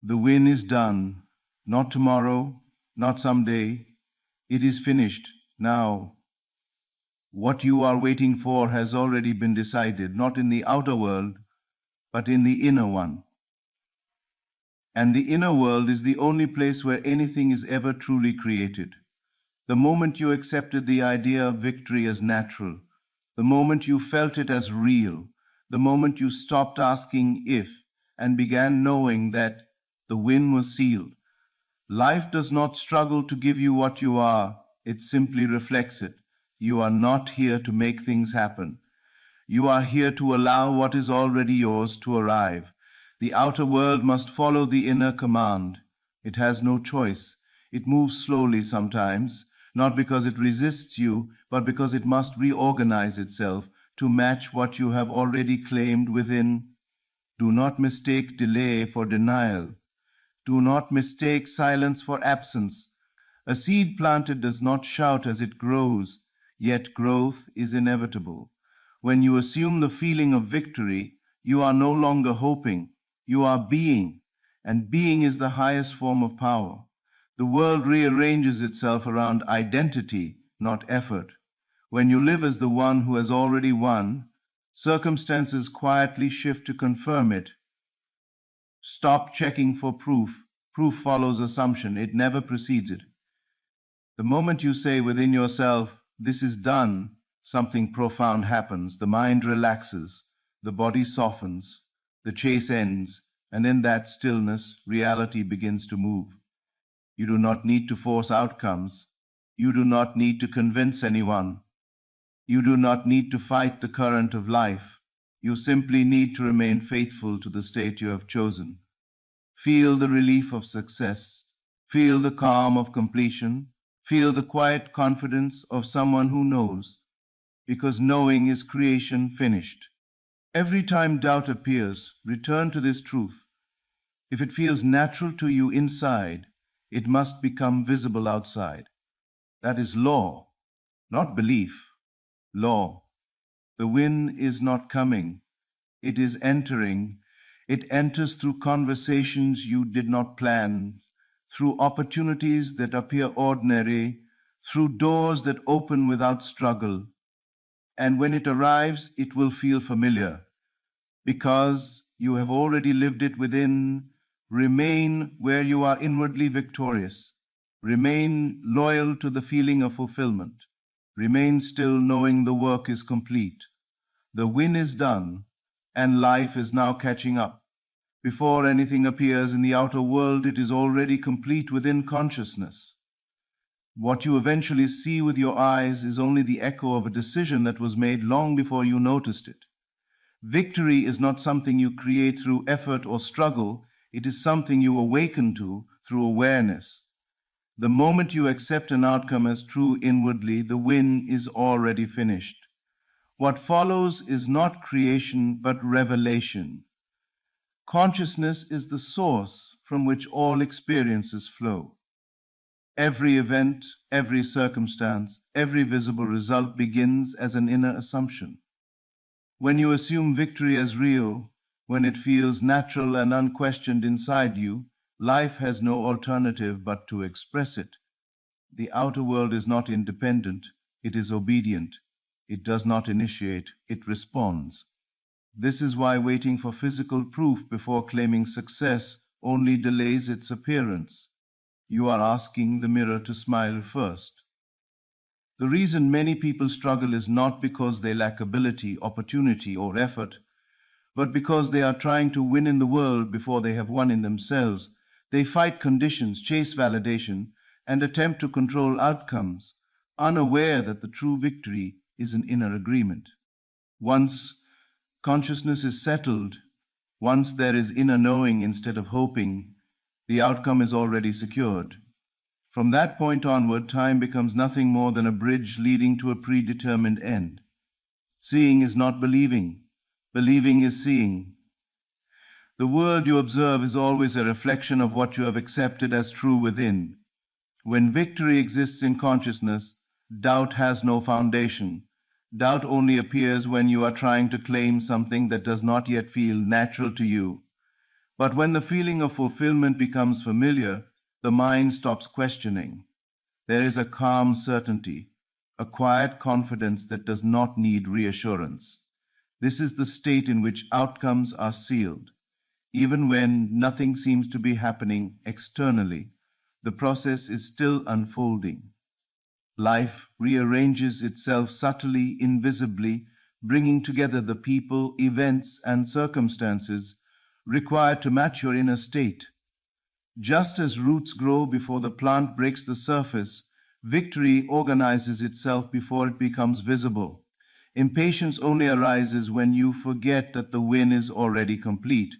The win is done, not tomorrow, not someday. It is finished now. What you are waiting for has already been decided, not in the outer world, but in the inner one. And the inner world is the only place where anything is ever truly created. The moment you accepted the idea of victory as natural, the moment you felt it as real, the moment you stopped asking if and began knowing that the win was sealed. Life does not struggle to give you what you are, it simply reflects it. You are not here to make things happen. You are here to allow what is already yours to arrive. The outer world must follow the inner command. It has no choice. It moves slowly sometimes, not because it resists you, but because it must reorganize itself to match what you have already claimed within. Do not mistake delay for denial. Do not mistake silence for absence. A seed planted does not shout as it grows, yet growth is inevitable. When you assume the feeling of victory, you are no longer hoping, you are being, and being is the highest form of power. The world rearranges itself around identity, not effort. When you live as the one who has already won, circumstances quietly shift to confirm it. Stop checking for proof. Proof follows assumption, it never precedes it. The moment you say within yourself, "This is done," something profound happens. The mind relaxes, the body softens, the chase ends, and in that stillness, reality begins to move. You do not need to force outcomes. You do not need to convince anyone. You do not need to fight the current of life. You simply need to remain faithful to the state you have chosen. Feel the relief of success. Feel the calm of completion. Feel the quiet confidence of someone who knows, because knowing is creation finished. Every time doubt appears, return to this truth. If it feels natural to you inside, it must become visible outside. That is law, not belief. Law. The win is not coming, it is entering. It enters through conversations you did not plan, through opportunities that appear ordinary, through doors that open without struggle. And when it arrives, it will feel familiar, because you have already lived it within. Remain where you are inwardly victorious. Remain loyal to the feeling of fulfillment. Remain still knowing the work is complete. The win is done, and life is now catching up. Before anything appears in the outer world, it is already complete within consciousness. What you eventually see with your eyes is only the echo of a decision that was made long before you noticed it. Victory is not something you create through effort or struggle, it is something you awaken to through awareness. The moment you accept an outcome as true inwardly, the win is already finished. What follows is not creation, but revelation. Consciousness is the source from which all experiences flow. Every event, every circumstance, every visible result begins as an inner assumption. When you assume victory as real, when it feels natural and unquestioned inside you, life has no alternative but to express it. The outer world is not independent, it is obedient. It does not initiate, it responds. This is why waiting for physical proof before claiming success only delays its appearance. You are asking the mirror to smile first. The reason many people struggle is not because they lack ability, opportunity, or effort, but because they are trying to win in the world before they have won in themselves. They fight conditions, chase validation, and attempt to control outcomes, unaware that the true victory is an inner agreement. Once consciousness is settled, once there is inner knowing instead of hoping, the outcome is already secured. From that point onward, time becomes nothing more than a bridge leading to a predetermined end. Seeing is not believing. Believing is seeing. The world you observe is always a reflection of what you have accepted as true within. When victory exists in consciousness, doubt has no foundation. Doubt only appears when you are trying to claim something that does not yet feel natural to you. But when the feeling of fulfillment becomes familiar, the mind stops questioning. There is a calm certainty, a quiet confidence that does not need reassurance. This is the state in which outcomes are sealed. Even when nothing seems to be happening externally, the process is still unfolding. Life rearranges itself subtly, invisibly, bringing together the people, events, and circumstances required to match your inner state. Just as roots grow before the plant breaks the surface, victory organizes itself before it becomes visible. Impatience only arises when you forget that the win is already complete.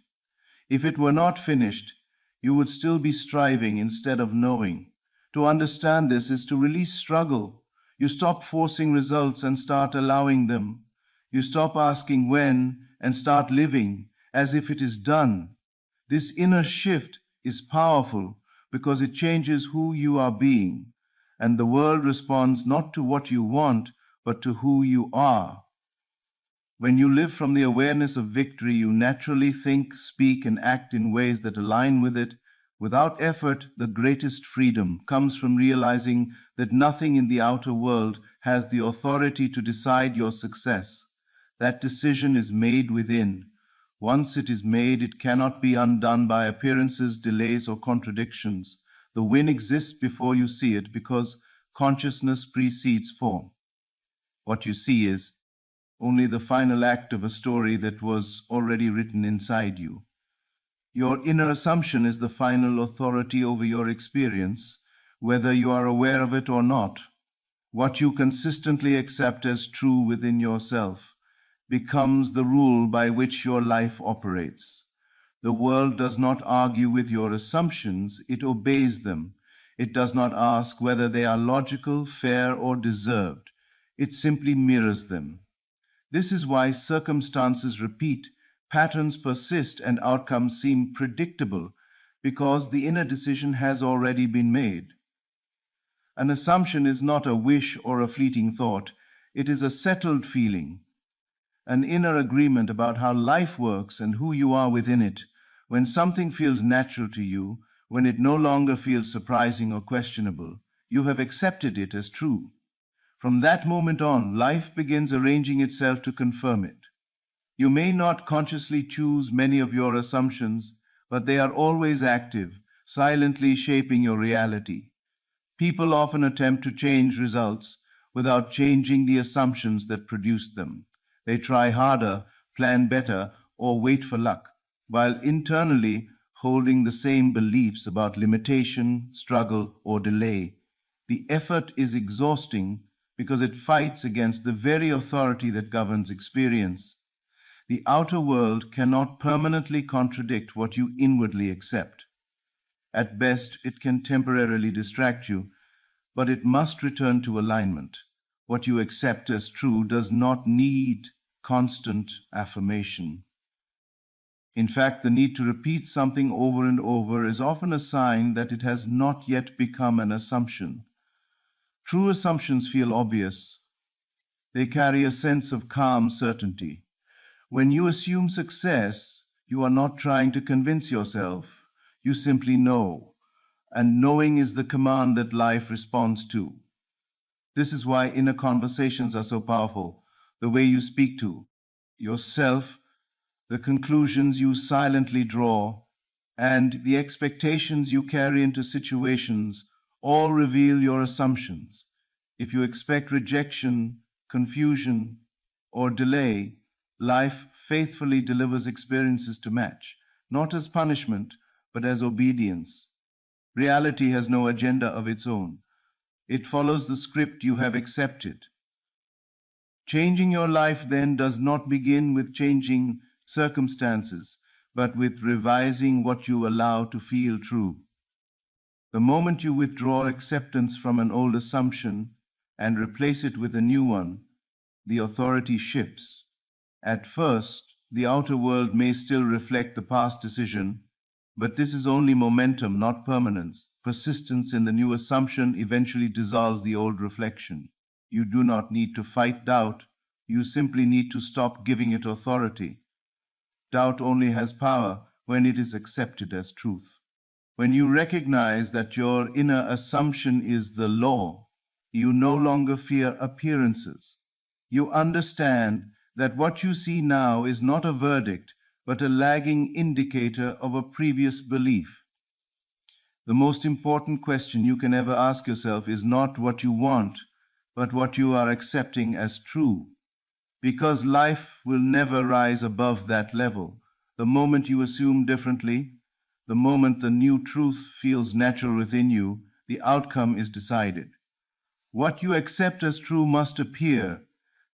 If it were not finished, you would still be striving instead of knowing. To understand this is to release struggle. You stop forcing results and start allowing them. You stop asking when and start living as if it is done. This inner shift is powerful because it changes who you are being, and the world responds not to what you want, but to who you are. When you live from the awareness of victory, you naturally think, speak, and act in ways that align with it. Without effort, the greatest freedom comes from realizing that nothing in the outer world has the authority to decide your success. That decision is made within. Once it is made, it cannot be undone by appearances, delays, or contradictions. The win exists before you see it because consciousness precedes form. What you see is only the final act of a story that was already written inside you. Your inner assumption is the final authority over your experience, whether you are aware of it or not. What you consistently accept as true within yourself becomes the rule by which your life operates. The world does not argue with your assumptions, it obeys them. It does not ask whether they are logical, fair, or deserved. It simply mirrors them. This is why circumstances repeat, patterns persist, and outcomes seem predictable, because the inner decision has already been made. An assumption is not a wish or a fleeting thought, it is a settled feeling, an inner agreement about how life works and who you are within it. When something feels natural to you, when it no longer feels surprising or questionable, you have accepted it as true. From that moment on, life begins arranging itself to confirm it. You may not consciously choose many of your assumptions, but they are always active, silently shaping your reality. People often attempt to change results without changing the assumptions that produced them. They try harder, plan better, or wait for luck, while internally holding the same beliefs about limitation, struggle, or delay. The effort is exhausting because it fights against the very authority that governs experience. The outer world cannot permanently contradict what you inwardly accept. At best, it can temporarily distract you, but it must return to alignment. What you accept as true does not need constant affirmation. In fact, the need to repeat something over and over is often a sign that it has not yet become an assumption. True assumptions feel obvious. They carry a sense of calm certainty. When you assume success, you are not trying to convince yourself. You simply know. And knowing is the command that life responds to. This is why inner conversations are so powerful. The way you speak to yourself, the conclusions you silently draw, and the expectations you carry into situations all reveal your assumptions. If you expect rejection, confusion, or delay, life faithfully delivers experiences to match, not as punishment, but as obedience. Reality has no agenda of its own. It follows the script you have accepted. Changing your life then does not begin with changing circumstances, but with revising what you allow to feel true. The moment you withdraw acceptance from an old assumption and replace it with a new one, the authority shifts. At first, the outer world may still reflect the past decision, but this is only momentum, not permanence. Persistence in the new assumption eventually dissolves the old reflection. You do not need to fight doubt, you simply need to stop giving it authority. Doubt only has power when it is accepted as truth. When you recognize that your inner assumption is the law, you no longer fear appearances. You understand that what you see now is not a verdict, but a lagging indicator of a previous belief. The most important question you can ever ask yourself is not what you want, but what you are accepting as true. Because life will never rise above that level. The moment you assume differently, the moment the new truth feels natural within you, the outcome is decided. What you accept as true must appear,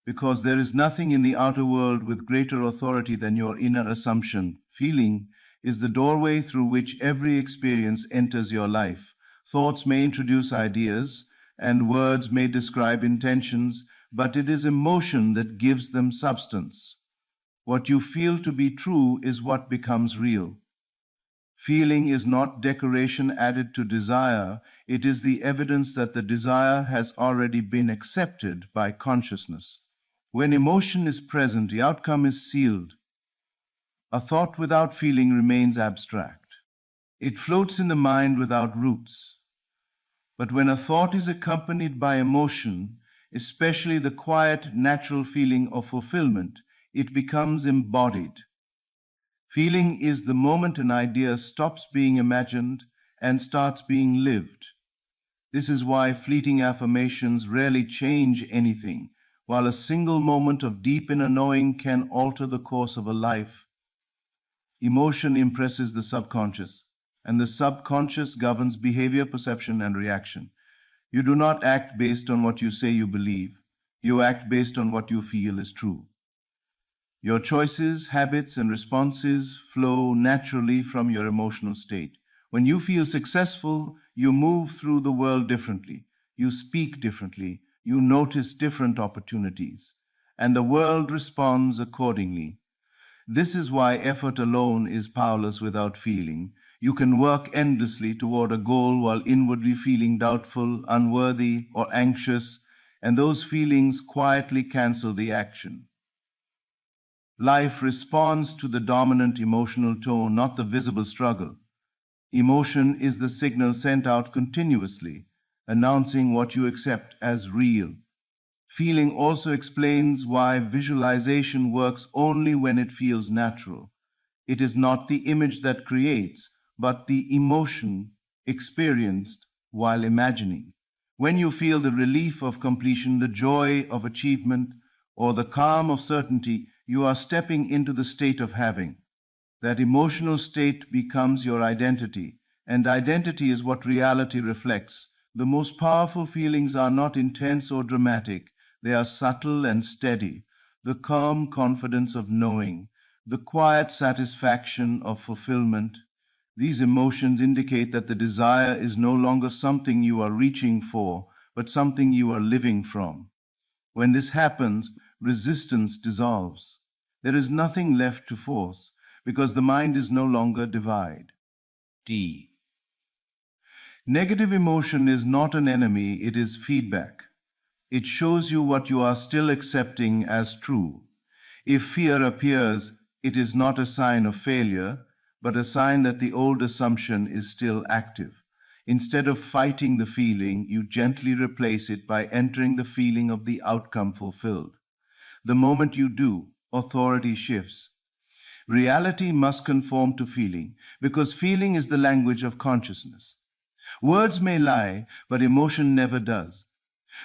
because there is nothing in the outer world with greater authority than your inner assumption. Feeling is the doorway through which every experience enters your life. Thoughts may introduce ideas, and words may describe intentions, but it is emotion that gives them substance. What you feel to be true is what becomes real. Feeling is not decoration added to desire, it is the evidence that the desire has already been accepted by consciousness. When emotion is present, the outcome is sealed. A thought without feeling remains abstract. It floats in the mind without roots. But when a thought is accompanied by emotion, especially the quiet, natural feeling of fulfillment, it becomes embodied. Feeling is the moment an idea stops being imagined and starts being lived. This is why fleeting affirmations rarely change anything, while a single moment of deep inner knowing can alter the course of a life. Emotion impresses the subconscious, and the subconscious governs behavior, perception, and reaction. You do not act based on what you say you believe. You act based on what you feel is true. Your choices, habits, and responses flow naturally from your emotional state. When you feel successful, you move through the world differently. You speak differently. You notice different opportunities. And the world responds accordingly. This is why effort alone is powerless without feeling. You can work endlessly toward a goal while inwardly feeling doubtful, unworthy, or anxious, and those feelings quietly cancel the action. Life responds to the dominant emotional tone, not the visible struggle. Emotion is the signal sent out continuously, announcing what you accept as real. Feeling also explains why visualization works only when it feels natural. It is not the image that creates, but the emotion experienced while imagining. When you feel the relief of completion, the joy of achievement, or the calm of certainty, you are stepping into the state of having. That emotional state becomes your identity, and identity is what reality reflects. The most powerful feelings are not intense or dramatic, they are subtle and steady. The calm confidence of knowing, the quiet satisfaction of fulfillment. These emotions indicate that the desire is no longer something you are reaching for, but something you are living from. When this happens, resistance dissolves. There is nothing left to force, because the mind is no longer divided. D. Negative emotion is not an enemy, it is feedback. It shows you what you are still accepting as true. If fear appears, it is not a sign of failure, but a sign that the old assumption is still active. Instead of fighting the feeling, you gently replace it by entering the feeling of the outcome fulfilled. The moment you do, authority shifts. Reality must conform to feeling, because feeling is the language of consciousness. Words may lie, but emotion never does.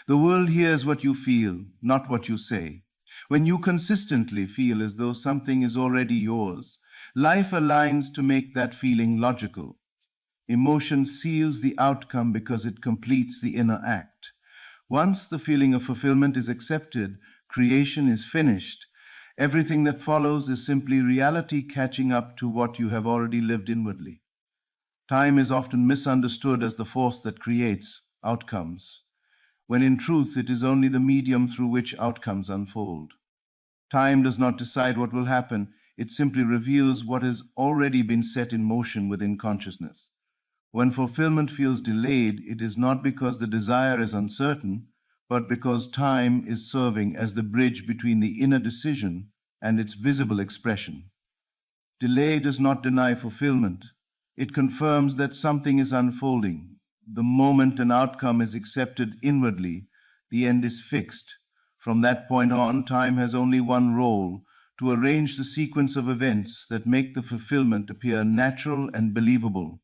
The world hears what you feel, not what you say. When you consistently feel as though something is already yours, life aligns to make that feeling logical. Emotion seals the outcome because it completes the inner act. Once the feeling of fulfillment is accepted, creation is finished. Everything that follows is simply reality catching up to what you have already lived inwardly. Time is often misunderstood as the force that creates outcomes, when in truth it is only the medium through which outcomes unfold. Time does not decide what will happen, it simply reveals what has already been set in motion within consciousness. When fulfillment feels delayed, it is not because the desire is uncertain, but because time is serving as the bridge between the inner decision and its visible expression. Delay does not deny fulfillment. It confirms that something is unfolding. The moment an outcome is accepted inwardly, the end is fixed. From that point on, time has only one role: to arrange the sequence of events that make the fulfillment appear natural and believable.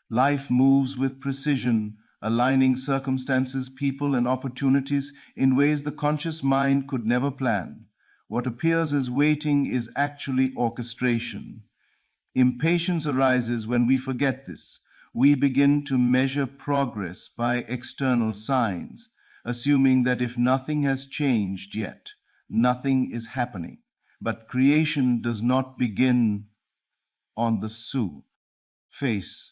Life moves with precision, aligning circumstances, people, and opportunities in ways the conscious mind could never plan. What appears as waiting is actually orchestration. Impatience arises when we forget this. We begin to measure progress by external signs, assuming that if nothing has changed yet, nothing is happening. But creation does not begin on the face.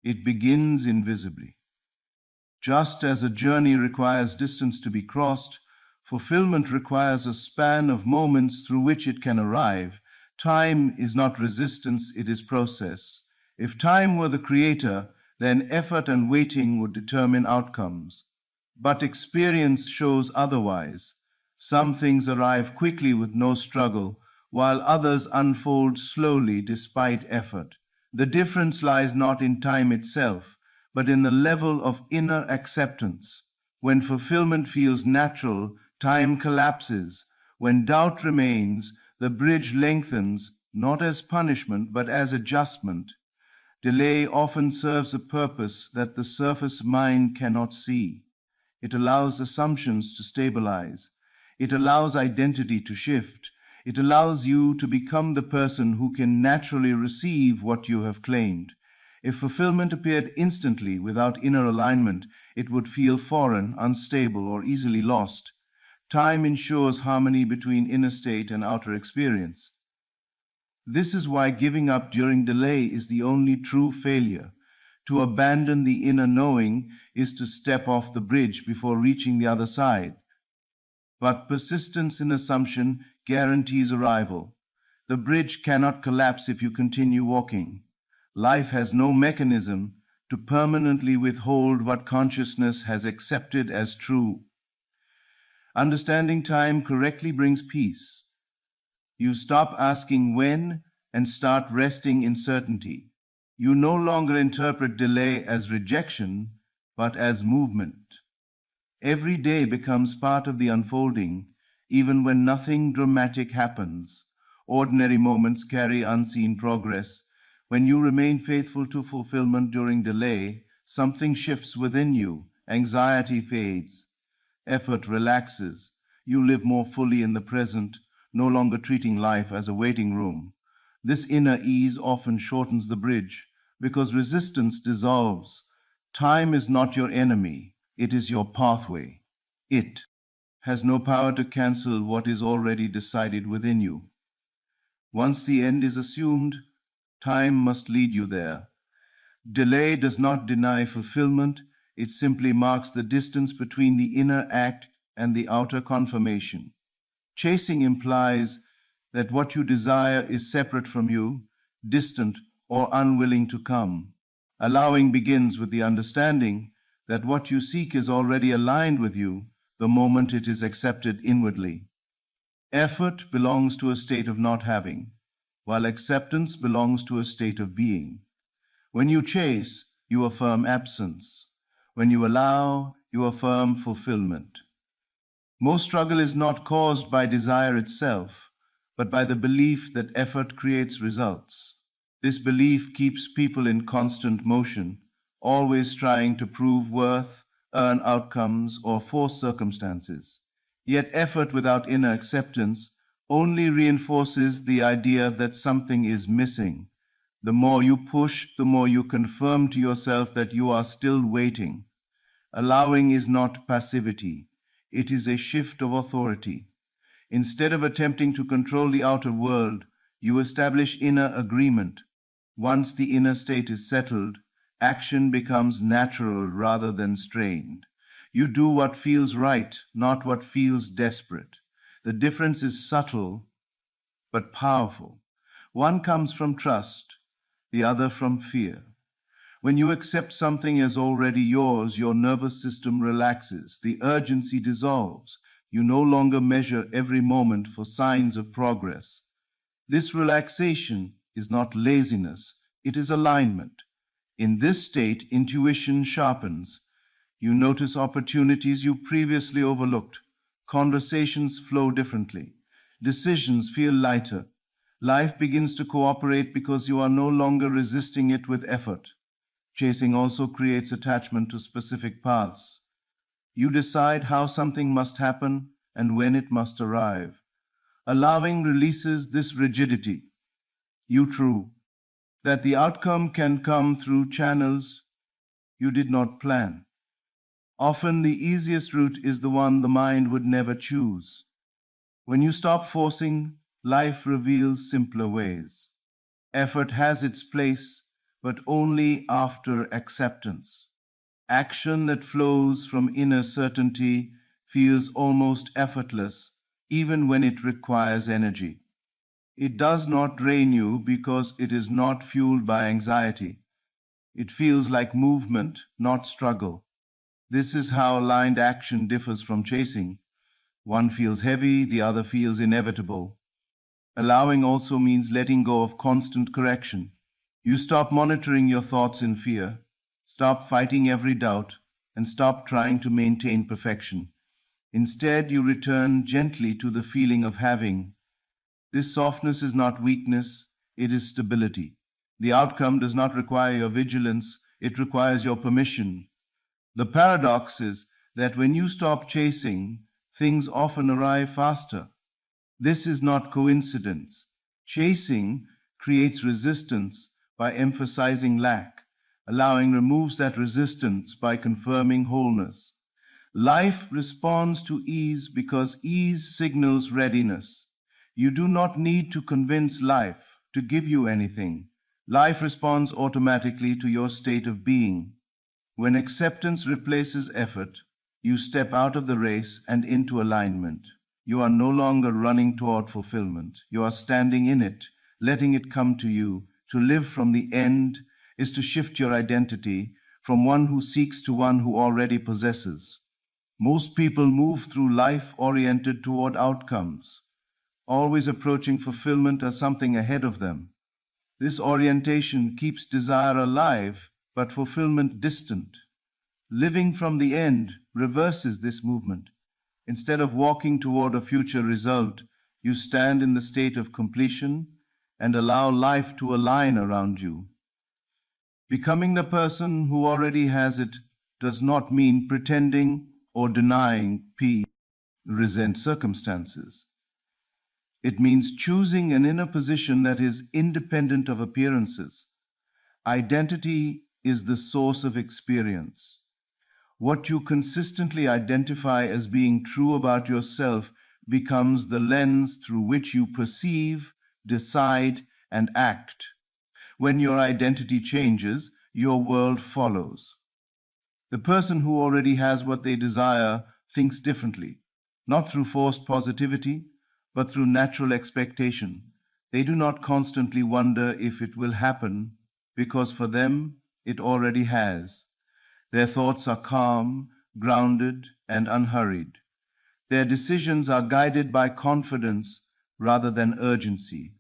It begins invisibly. Just as a journey requires distance to be crossed, fulfillment requires a span of moments through which it can arrive. Time is not resistance, it is process. If time were the creator, then effort and waiting would determine outcomes. But experience shows otherwise. Some things arrive quickly with no struggle, while others unfold slowly despite effort. The difference lies not in time itself, but in the level of inner acceptance. When fulfillment feels natural, time collapses. When doubt remains, the bridge lengthens, not as punishment, but as adjustment. Delay often serves a purpose that the surface mind cannot see. It allows assumptions to stabilize. It allows identity to shift. It allows you to become the person who can naturally receive what you have claimed. If fulfillment appeared instantly without inner alignment, it would feel foreign, unstable, or easily lost. Time ensures harmony between inner state and outer experience. This is why giving up during delay is the only true failure. To abandon the inner knowing is to step off the bridge before reaching the other side. But persistence in assumption guarantees arrival. The bridge cannot collapse if you continue walking. Life has no mechanism to permanently withhold what consciousness has accepted as true. Understanding time correctly brings peace. You stop asking when and start resting in certainty. You no longer interpret delay as rejection, but as movement. Every day becomes part of the unfolding, even when nothing dramatic happens. Ordinary moments carry unseen progress. When you remain faithful to fulfillment during delay, something shifts within you. Anxiety fades. Effort relaxes. You live more fully in the present, no longer treating life as a waiting room. This inner ease often shortens the bridge because resistance dissolves. Time is not your enemy, it is your pathway. It has no power to cancel what is already decided within you. Once the end is assumed, time must lead you there. Delay does not deny fulfillment, it simply marks the distance between the inner act and the outer confirmation. Chasing implies that what you desire is separate from you, distant, or unwilling to come. Allowing begins with the understanding that what you seek is already aligned with you the moment it is accepted inwardly. Effort belongs to a state of not having, while acceptance belongs to a state of being. When you chase, you affirm absence. When you allow, you affirm fulfillment. Most struggle is not caused by desire itself, but by the belief that effort creates results. This belief keeps people in constant motion, always trying to prove worth, earn outcomes, or force circumstances. Yet effort without inner acceptance only reinforces the idea that something is missing. The more you push, the more you confirm to yourself that you are still waiting. Allowing is not passivity, it is a shift of authority. Instead of attempting to control the outer world, you establish inner agreement. Once the inner state is settled, action becomes natural rather than strained. You do what feels right, not what feels desperate. The difference is subtle but powerful. One comes from trust, the other from fear. When you accept something as already yours, your nervous system relaxes, the urgency dissolves. You no longer measure every moment for signs of progress. This relaxation is not laziness, it is alignment. In this state, intuition sharpens. You notice opportunities you previously overlooked. Conversations flow differently. Decisions feel lighter. Life begins to cooperate because you are no longer resisting it with effort. Chasing also creates attachment to specific paths. You decide how something must happen and when it must arrive. Allowing releases this rigidity. You true that the outcome can come through channels you did not plan. Often the easiest route is the one the mind would never choose. When you stop forcing, life reveals simpler ways. Effort has its place, but only after acceptance. Action that flows from inner certainty feels almost effortless, even when it requires energy. It does not drain you because it is not fueled by anxiety. It feels like movement, not struggle. This is how aligned action differs from chasing. One feels heavy, the other feels inevitable. Allowing also means letting go of constant correction. You stop monitoring your thoughts in fear, stop fighting every doubt, and stop trying to maintain perfection. Instead, you return gently to the feeling of having. This softness is not weakness, it is stability. The outcome does not require your vigilance, it requires your permission. The paradox is that when you stop chasing, things often arrive faster. This is not coincidence. Chasing creates resistance by emphasizing lack. Allowing removes that resistance by confirming wholeness. Life responds to ease because ease signals readiness. You do not need to convince life to give you anything. Life responds automatically to your state of being. When acceptance replaces effort, you step out of the race and into alignment. You are no longer running toward fulfillment. You are standing in it, letting it come to you. To live from the end is to shift your identity from one who seeks to one who already possesses. Most people move through life oriented toward outcomes, always approaching fulfillment as something ahead of them. This orientation keeps desire alive, but fulfillment distant. Living from the end reverses this movement. Instead of walking toward a future result, you stand in the state of completion and allow life to align around you. Becoming the person who already has it does not mean pretending or denying peace, resent circumstances. It means choosing an inner position that is independent of appearances. Identity is the source of experience. What you consistently identify as being true about yourself becomes the lens through which you perceive, decide, and act. When your identity changes, your world follows. The person who already has what they desire thinks differently, not through forced positivity, but through natural expectation. They do not constantly wonder if it will happen, because for them it already has. Their thoughts are calm, grounded, and unhurried. Their decisions are guided by confidence rather than urgency.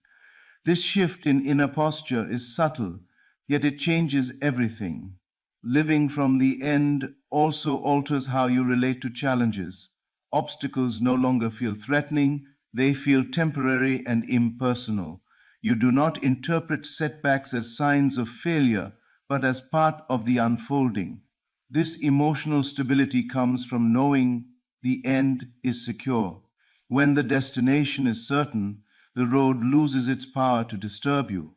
This shift in inner posture is subtle, yet it changes everything. Living from the end also alters how you relate to challenges. Obstacles no longer feel threatening, they feel temporary and impersonal. You do not interpret setbacks as signs of failure, but as part of the unfolding. This emotional stability comes from knowing the end is secure. When the destination is certain, the road loses its power to disturb you.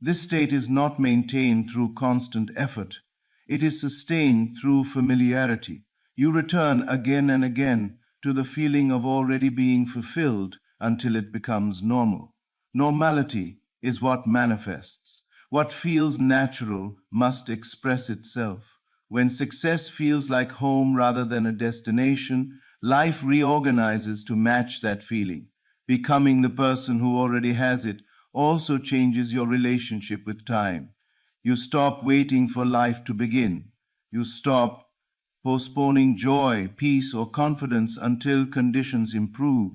This state is not maintained through constant effort. It is sustained through familiarity. You return again and again to the feeling of already being fulfilled until it becomes normal. Normality is what manifests. What feels natural must express itself. When success feels like home rather than a destination, life reorganizes to match that feeling. Becoming the person who already has it also changes your relationship with time. You stop waiting for life to begin. You stop postponing joy, peace, or confidence until conditions improve.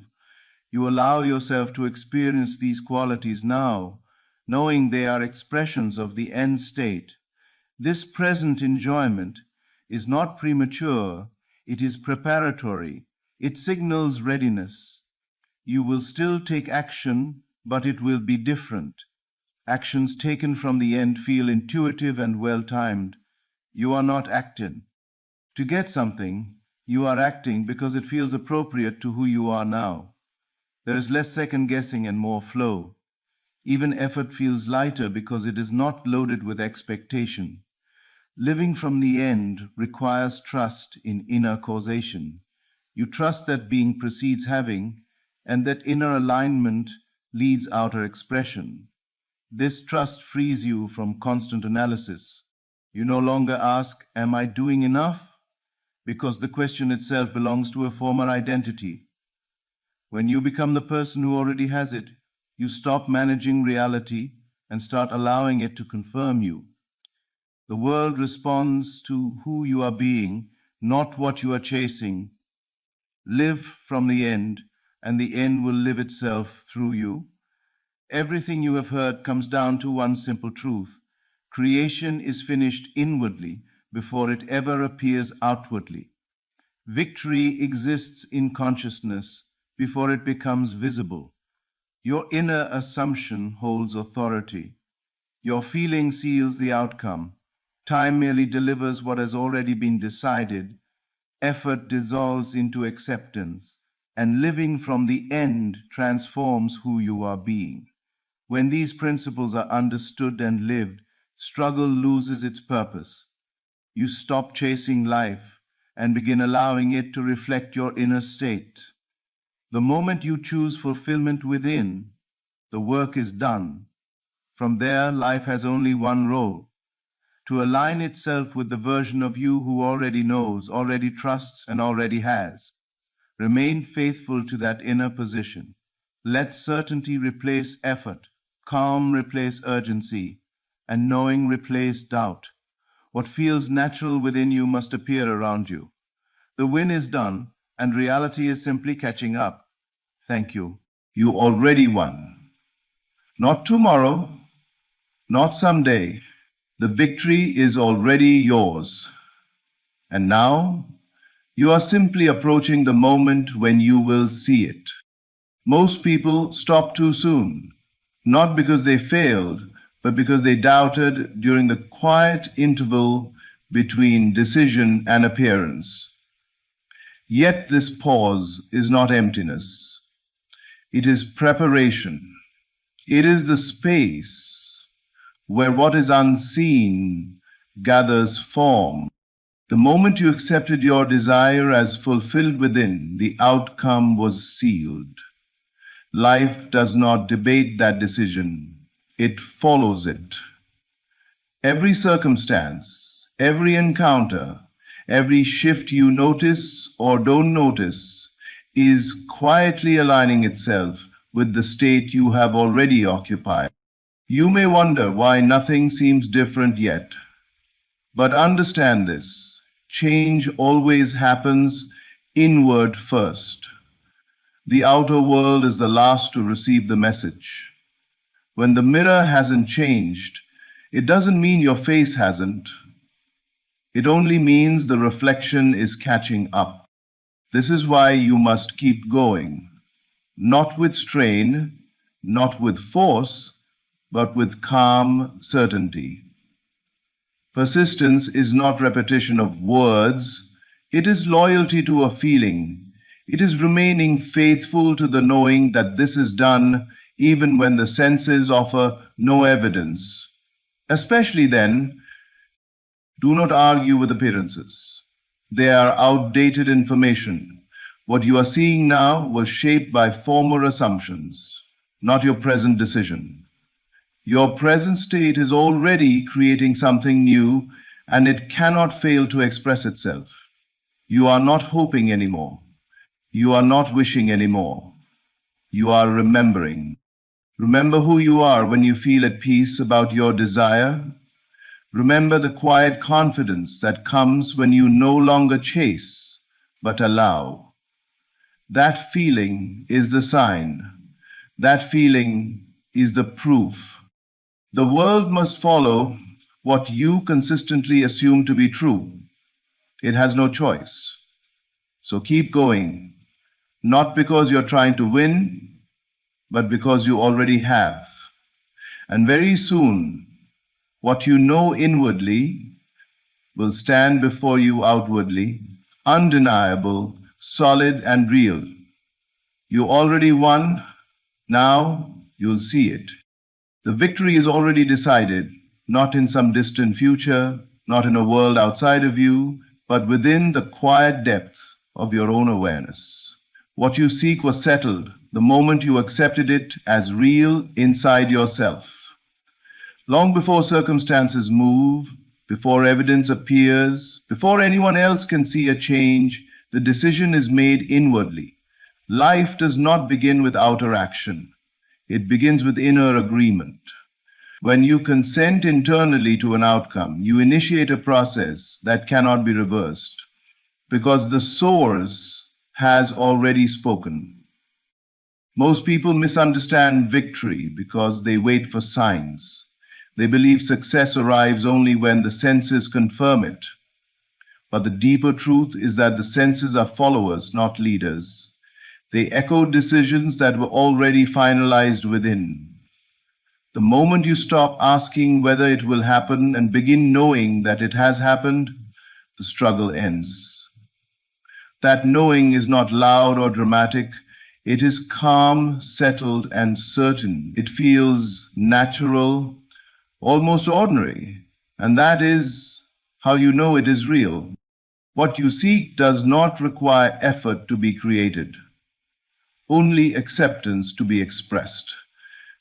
You allow yourself to experience these qualities now, knowing they are expressions of the end state. This present enjoyment is not premature, it is preparatory. It signals readiness. You will still take action, but it will be different. Actions taken from the end feel intuitive and well timed. You are not acting to get something, you are acting because it feels appropriate to who you are now. There is less second guessing and more flow. Even effort feels lighter because it is not loaded with expectation. Living from the end requires trust in inner causation. You trust that being precedes having, and that inner alignment leads outer expression. This trust frees you from constant analysis. You no longer ask, "Am I doing enough?" because the question itself belongs to a former identity. When you become the person who already has it, you stop managing reality and start allowing it to confirm you. The world responds to who you are being, not what you are chasing. Live from the end, and the end will live itself through you. Everything you have heard comes down to one simple truth. Creation is finished inwardly before it ever appears outwardly. Victory exists in consciousness before it becomes visible. Your inner assumption holds authority. Your feeling seals the outcome. Time merely delivers what has already been decided. Effort dissolves into acceptance, and living from the end transforms who you are being. When these principles are understood and lived, struggle loses its purpose. You stop chasing life and begin allowing it to reflect your inner state. The moment you choose fulfillment within, the work is done. From there, life has only one role: to align itself with the version of you who already knows, already trusts, and already has. Remain faithful to that inner position. Let certainty replace effort, calm replace urgency, and knowing replace doubt. What feels natural within you must appear around you. The win is done, and reality is simply catching up. Thank you. You already won. Not tomorrow, not someday. The victory is already yours. And now, you are simply approaching the moment when you will see it. Most people stop too soon, not because they failed, but because they doubted during the quiet interval between decision and appearance. Yet this pause is not emptiness. It is preparation. It is the space where what is unseen gathers form. The moment you accepted your desire as fulfilled within, the outcome was sealed. Life does not debate that decision, it follows it. Every circumstance, every encounter, every shift you notice or don't notice is quietly aligning itself with the state you have already occupied. You may wonder why nothing seems different yet, but understand this: change always happens inward first. The outer world is the last to receive the message. When the mirror hasn't changed, it doesn't mean your face hasn't. It only means the reflection is catching up. This is why you must keep going, not with strain, not with force, but with calm certainty. Persistence is not repetition of words, it is loyalty to a feeling. It is remaining faithful to the knowing that this is done even when the senses offer no evidence. Especially then, do not argue with appearances. They are outdated information. What you are seeing now was shaped by former assumptions, not your present decision. Your present state is already creating something new, and it cannot fail to express itself. You are not hoping anymore. You are not wishing anymore. You are remembering. Remember who you are when you feel at peace about your desire. Remember the quiet confidence that comes when you no longer chase, but allow. That feeling is the sign. That feeling is the proof. The world must follow what you consistently assume to be true. It has no choice. So keep going, not because you're trying to win, but because you already have. And very soon, what you know inwardly will stand before you outwardly, undeniable, solid, and real. You already won, now you'll see it. The victory is already decided, not in some distant future, not in a world outside of you, but within the quiet depth of your own awareness. What you seek was settled the moment you accepted it as real inside yourself. Long before circumstances move, before evidence appears, before anyone else can see a change, the decision is made inwardly. Life does not begin with outer action. It begins with inner agreement. When you consent internally to an outcome, you initiate a process that cannot be reversed because the source has already spoken. Most people misunderstand victory because they wait for signs. They believe success arrives only when the senses confirm it. But the deeper truth is that the senses are followers, not leaders. They echo decisions that were already finalized within. The moment you stop asking whether it will happen and begin knowing that it has happened, the struggle ends. That knowing is not loud or dramatic. It is calm, settled, and certain. It feels natural, almost ordinary, and that is how you know it is real. What you seek does not require effort to be created, only acceptance to be expressed.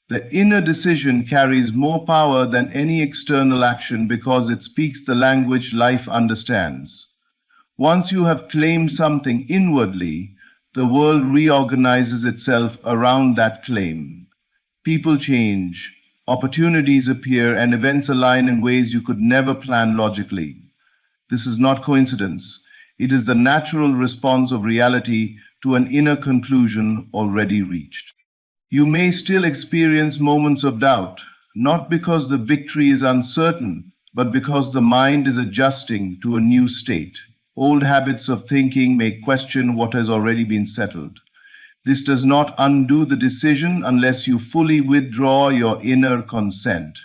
The inner decision carries more power than any external action because it speaks the language life understands. Once you have claimed something inwardly, the world reorganizes itself around that claim. People change, opportunities appear, and events align in ways you could never plan logically. This is not coincidence. It is the natural response of reality to an inner conclusion already reached. You may still experience moments of doubt, not because the victory is uncertain, but because the mind is adjusting to a new state. Old habits of thinking may question what has already been settled. This does not undo the decision unless you fully withdraw your inner consent.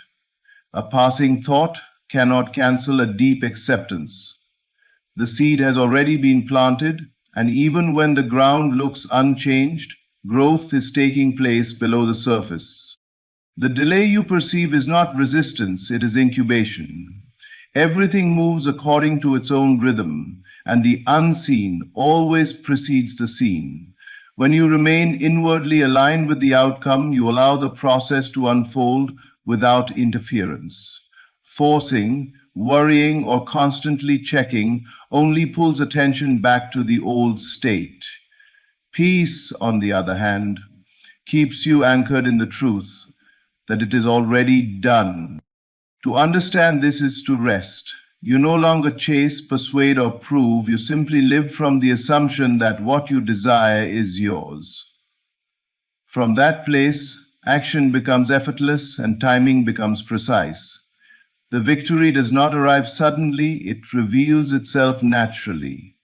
A passing thought cannot cancel a deep acceptance. The seed has already been planted, and even when the ground looks unchanged, growth is taking place below the surface. The delay you perceive is not resistance, it is incubation. Everything moves according to its own rhythm, and the unseen always precedes the seen. When you remain inwardly aligned with the outcome, you allow the process to unfold without interference. Forcing, worrying, or constantly checking only pulls attention back to the old state. Peace, on the other hand, keeps you anchored in the truth that it is already done. To understand this is to rest. You no longer chase, persuade, or prove. You simply live from the assumption that what you desire is yours. From that place, action becomes effortless and timing becomes precise. The victory does not arrive suddenly, it reveals itself naturally,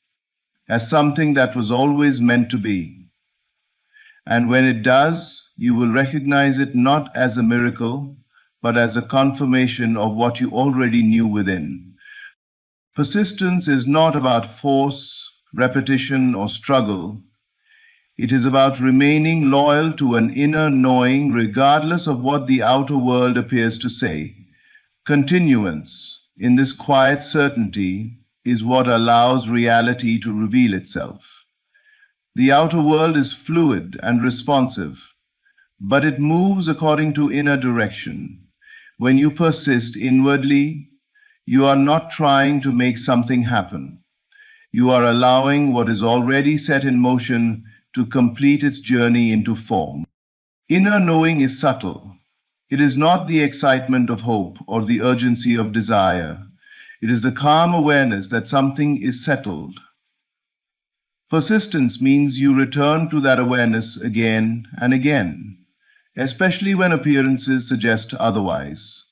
as something that was always meant to be. And when it does, you will recognize it not as a miracle, but as a confirmation of what you already knew within. Persistence is not about force, repetition, or struggle. It is about remaining loyal to an inner knowing regardless of what the outer world appears to say. Continuance in this quiet certainty is what allows reality to reveal itself. The outer world is fluid and responsive, but it moves according to inner direction. When you persist inwardly, you are not trying to make something happen. You are allowing what is already set in motion to complete its journey into form. Inner knowing is subtle. It is not the excitement of hope or the urgency of desire. It is the calm awareness that something is settled. Persistence means you return to that awareness again and again. especially when appearances suggest otherwise.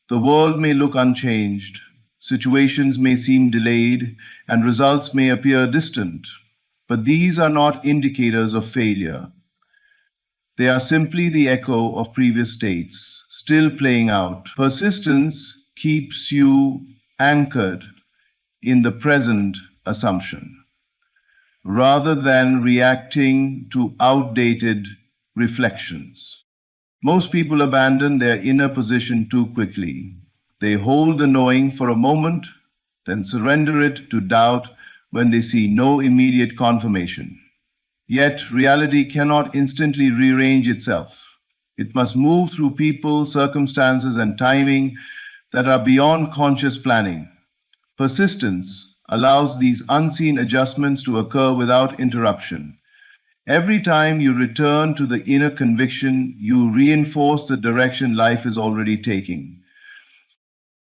The world may look unchanged, situations may seem delayed, and results may appear distant, but these are not indicators of failure. They are simply the echo of previous states, still playing out. Persistence keeps you anchored in the present assumption, rather than reacting to outdated reflections. Most people abandon their inner position too quickly. They hold the knowing for a moment, then surrender it to doubt when they see no immediate confirmation. Yet reality cannot instantly rearrange itself. It must move through people, circumstances, and timing that are beyond conscious planning. Persistence allows these unseen adjustments to occur without interruption. Every time you return to the inner conviction, you reinforce the direction life is already taking.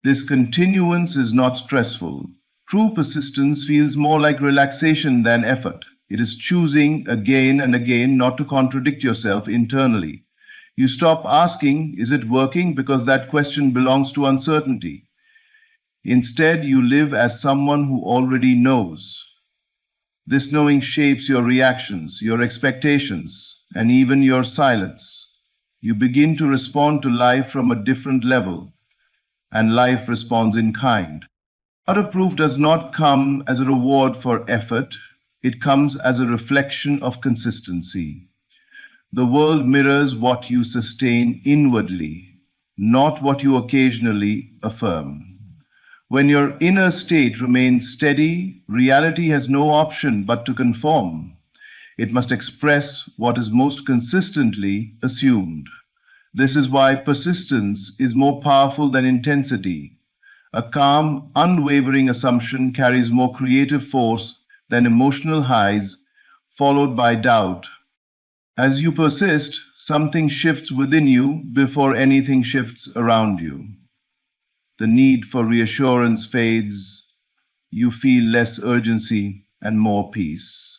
This continuance is not stressful. True persistence feels more like relaxation than effort. It is choosing again and again not to contradict yourself internally. You stop asking, is it working? Because that question belongs to uncertainty. Instead, you live as someone who already knows. This knowing shapes your reactions, your expectations, and even your silence. You begin to respond to life from a different level, and life responds in kind. Outer proof does not come as a reward for effort, it comes as a reflection of consistency. The world mirrors what you sustain inwardly, not what you occasionally affirm. When your inner state remains steady, reality has no option but to conform. It must express what is most consistently assumed. This is why persistence is more powerful than intensity. A calm, unwavering assumption carries more creative force than emotional highs followed by doubt. As you persist, something shifts within you before anything shifts around you. The need for reassurance fades, you feel less urgency and more peace.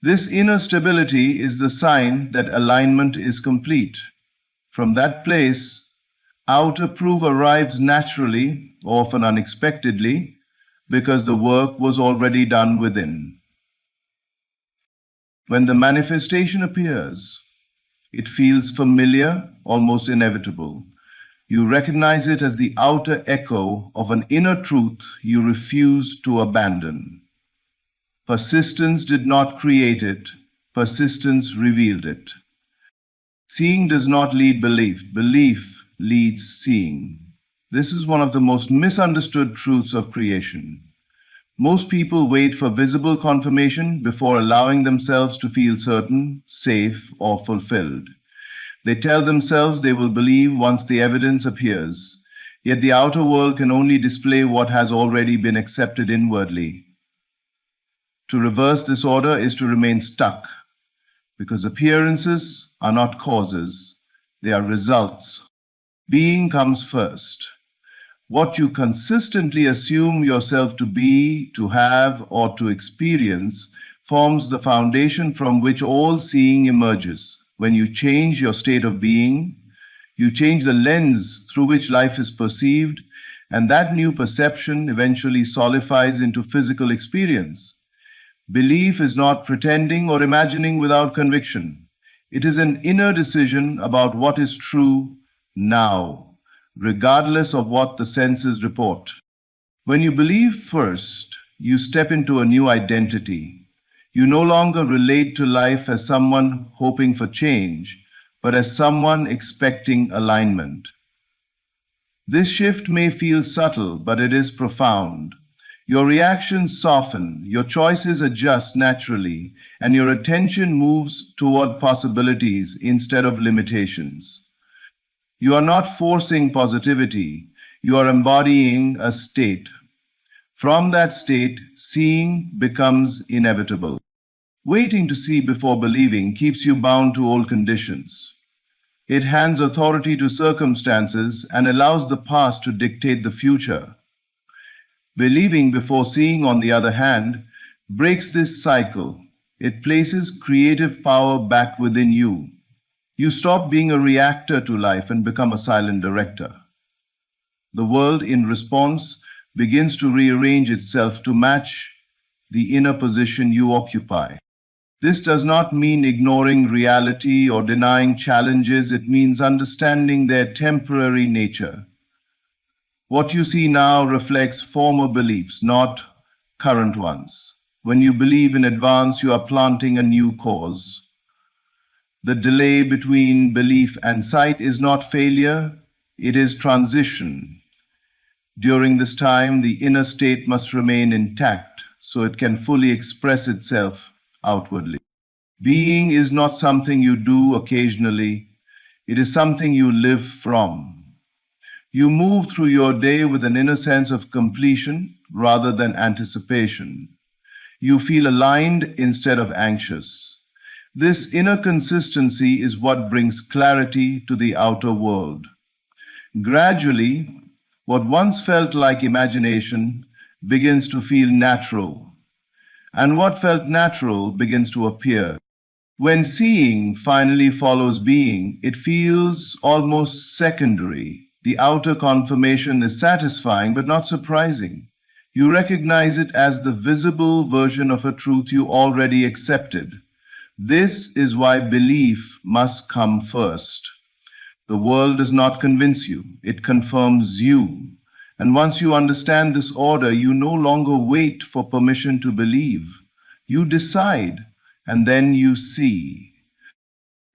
This inner stability is the sign that alignment is complete. From that place, outer proof arrives naturally, often unexpectedly, because the work was already done within. When the manifestation appears, it feels familiar, almost inevitable. You recognize it as the outer echo of an inner truth you refused to abandon. Persistence did not create it, persistence revealed it. Seeing does not lead belief, belief leads seeing. This is one of the most misunderstood truths of creation. Most people wait for visible confirmation before allowing themselves to feel certain, safe, or fulfilled. They tell themselves they will believe once the evidence appears, yet the outer world can only display what has already been accepted inwardly. To reverse this order is to remain stuck, because appearances are not causes, they are results. Being comes first. What you consistently assume yourself to be, to have, or to experience forms the foundation from which all seeing emerges. When you change your state of being, you change the lens through which life is perceived, and that new perception eventually solidifies into physical experience. Belief is not pretending or imagining without conviction. It is an inner decision about what is true now, regardless of what the senses report. When you believe first, you step into a new identity. You no longer relate to life as someone hoping for change, but as someone expecting alignment. This shift may feel subtle, but it is profound. Your reactions soften, your choices adjust naturally, and your attention moves toward possibilities instead of limitations. You are not forcing positivity, you are embodying a state. From that state, seeing becomes inevitable. Waiting to see before believing keeps you bound to old conditions. It hands authority to circumstances and allows the past to dictate the future. Believing before seeing, on the other hand, breaks this cycle. It places creative power back within you. You stop being a reactor to life and become a silent director. The world, in response, begins to rearrange itself to match the inner position you occupy. This does not mean ignoring reality or denying challenges. It means understanding their temporary nature. What you see now reflects former beliefs, not current ones. When you believe in advance, you are planting a new cause. The delay between belief and sight is not failure, it is transition. During this time, the inner state must remain intact so it can fully express itself outwardly. Being is not something you do occasionally, it is something you live from. You move through your day with an inner sense of completion rather than anticipation. You feel aligned instead of anxious. This inner consistency is what brings clarity to the outer world. Gradually, what once felt like imagination begins to feel natural, and what felt natural begins to appear. When seeing finally follows being, it feels almost secondary. The outer confirmation is satisfying but not surprising. You recognize it as the visible version of a truth you already accepted. This is why belief must come first. The world does not convince you, it confirms you. And once you understand this order, you no longer wait for permission to believe. You decide, and then you see.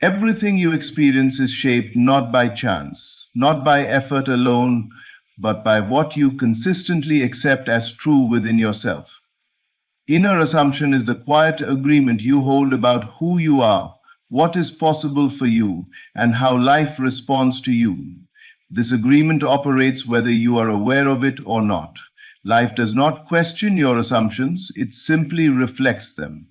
Everything you experience is shaped not by chance, not by effort alone, but by what you consistently accept as true within yourself. Inner assumption is the quiet agreement you hold about who you are, what is possible for you, and how life responds to you. This agreement operates whether you are aware of it or not. Life does not question your assumptions, it simply reflects them.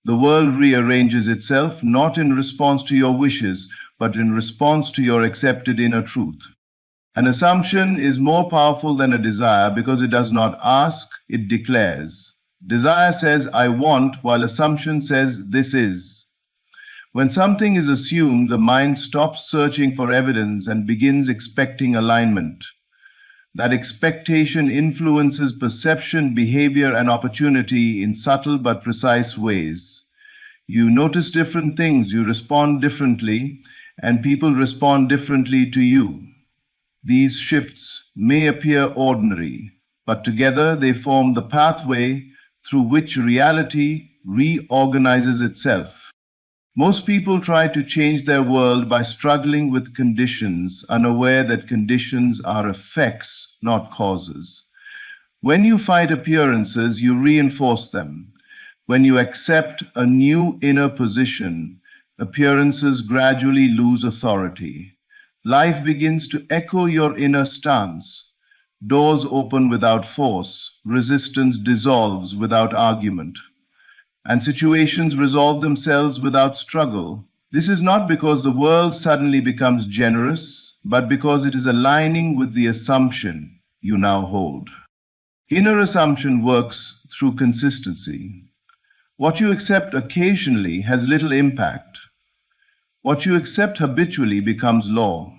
The world rearranges itself not in response to your wishes, but in response to your accepted inner truth. An assumption is more powerful than a desire because it does not ask, it declares. Desire says, I want, while assumption says, this is. When something is assumed, the mind stops searching for evidence and begins expecting alignment. That expectation influences perception, behavior, and opportunity in subtle but precise ways. You notice different things, you respond differently, and people respond differently to you. These shifts may appear ordinary, but together they form the pathway through which reality reorganizes itself. Most people try to change their world by struggling with conditions, unaware that conditions are effects, not causes. When you fight appearances, you reinforce them. When you accept a new inner position, appearances gradually lose authority. Life begins to echo your inner stance. Doors open without force, resistance dissolves without argument, and situations resolve themselves without struggle. This is not because the world suddenly becomes generous, but because it is aligning with the assumption you now hold. Inner assumption works through consistency. What you accept occasionally has little impact. What you accept habitually becomes law.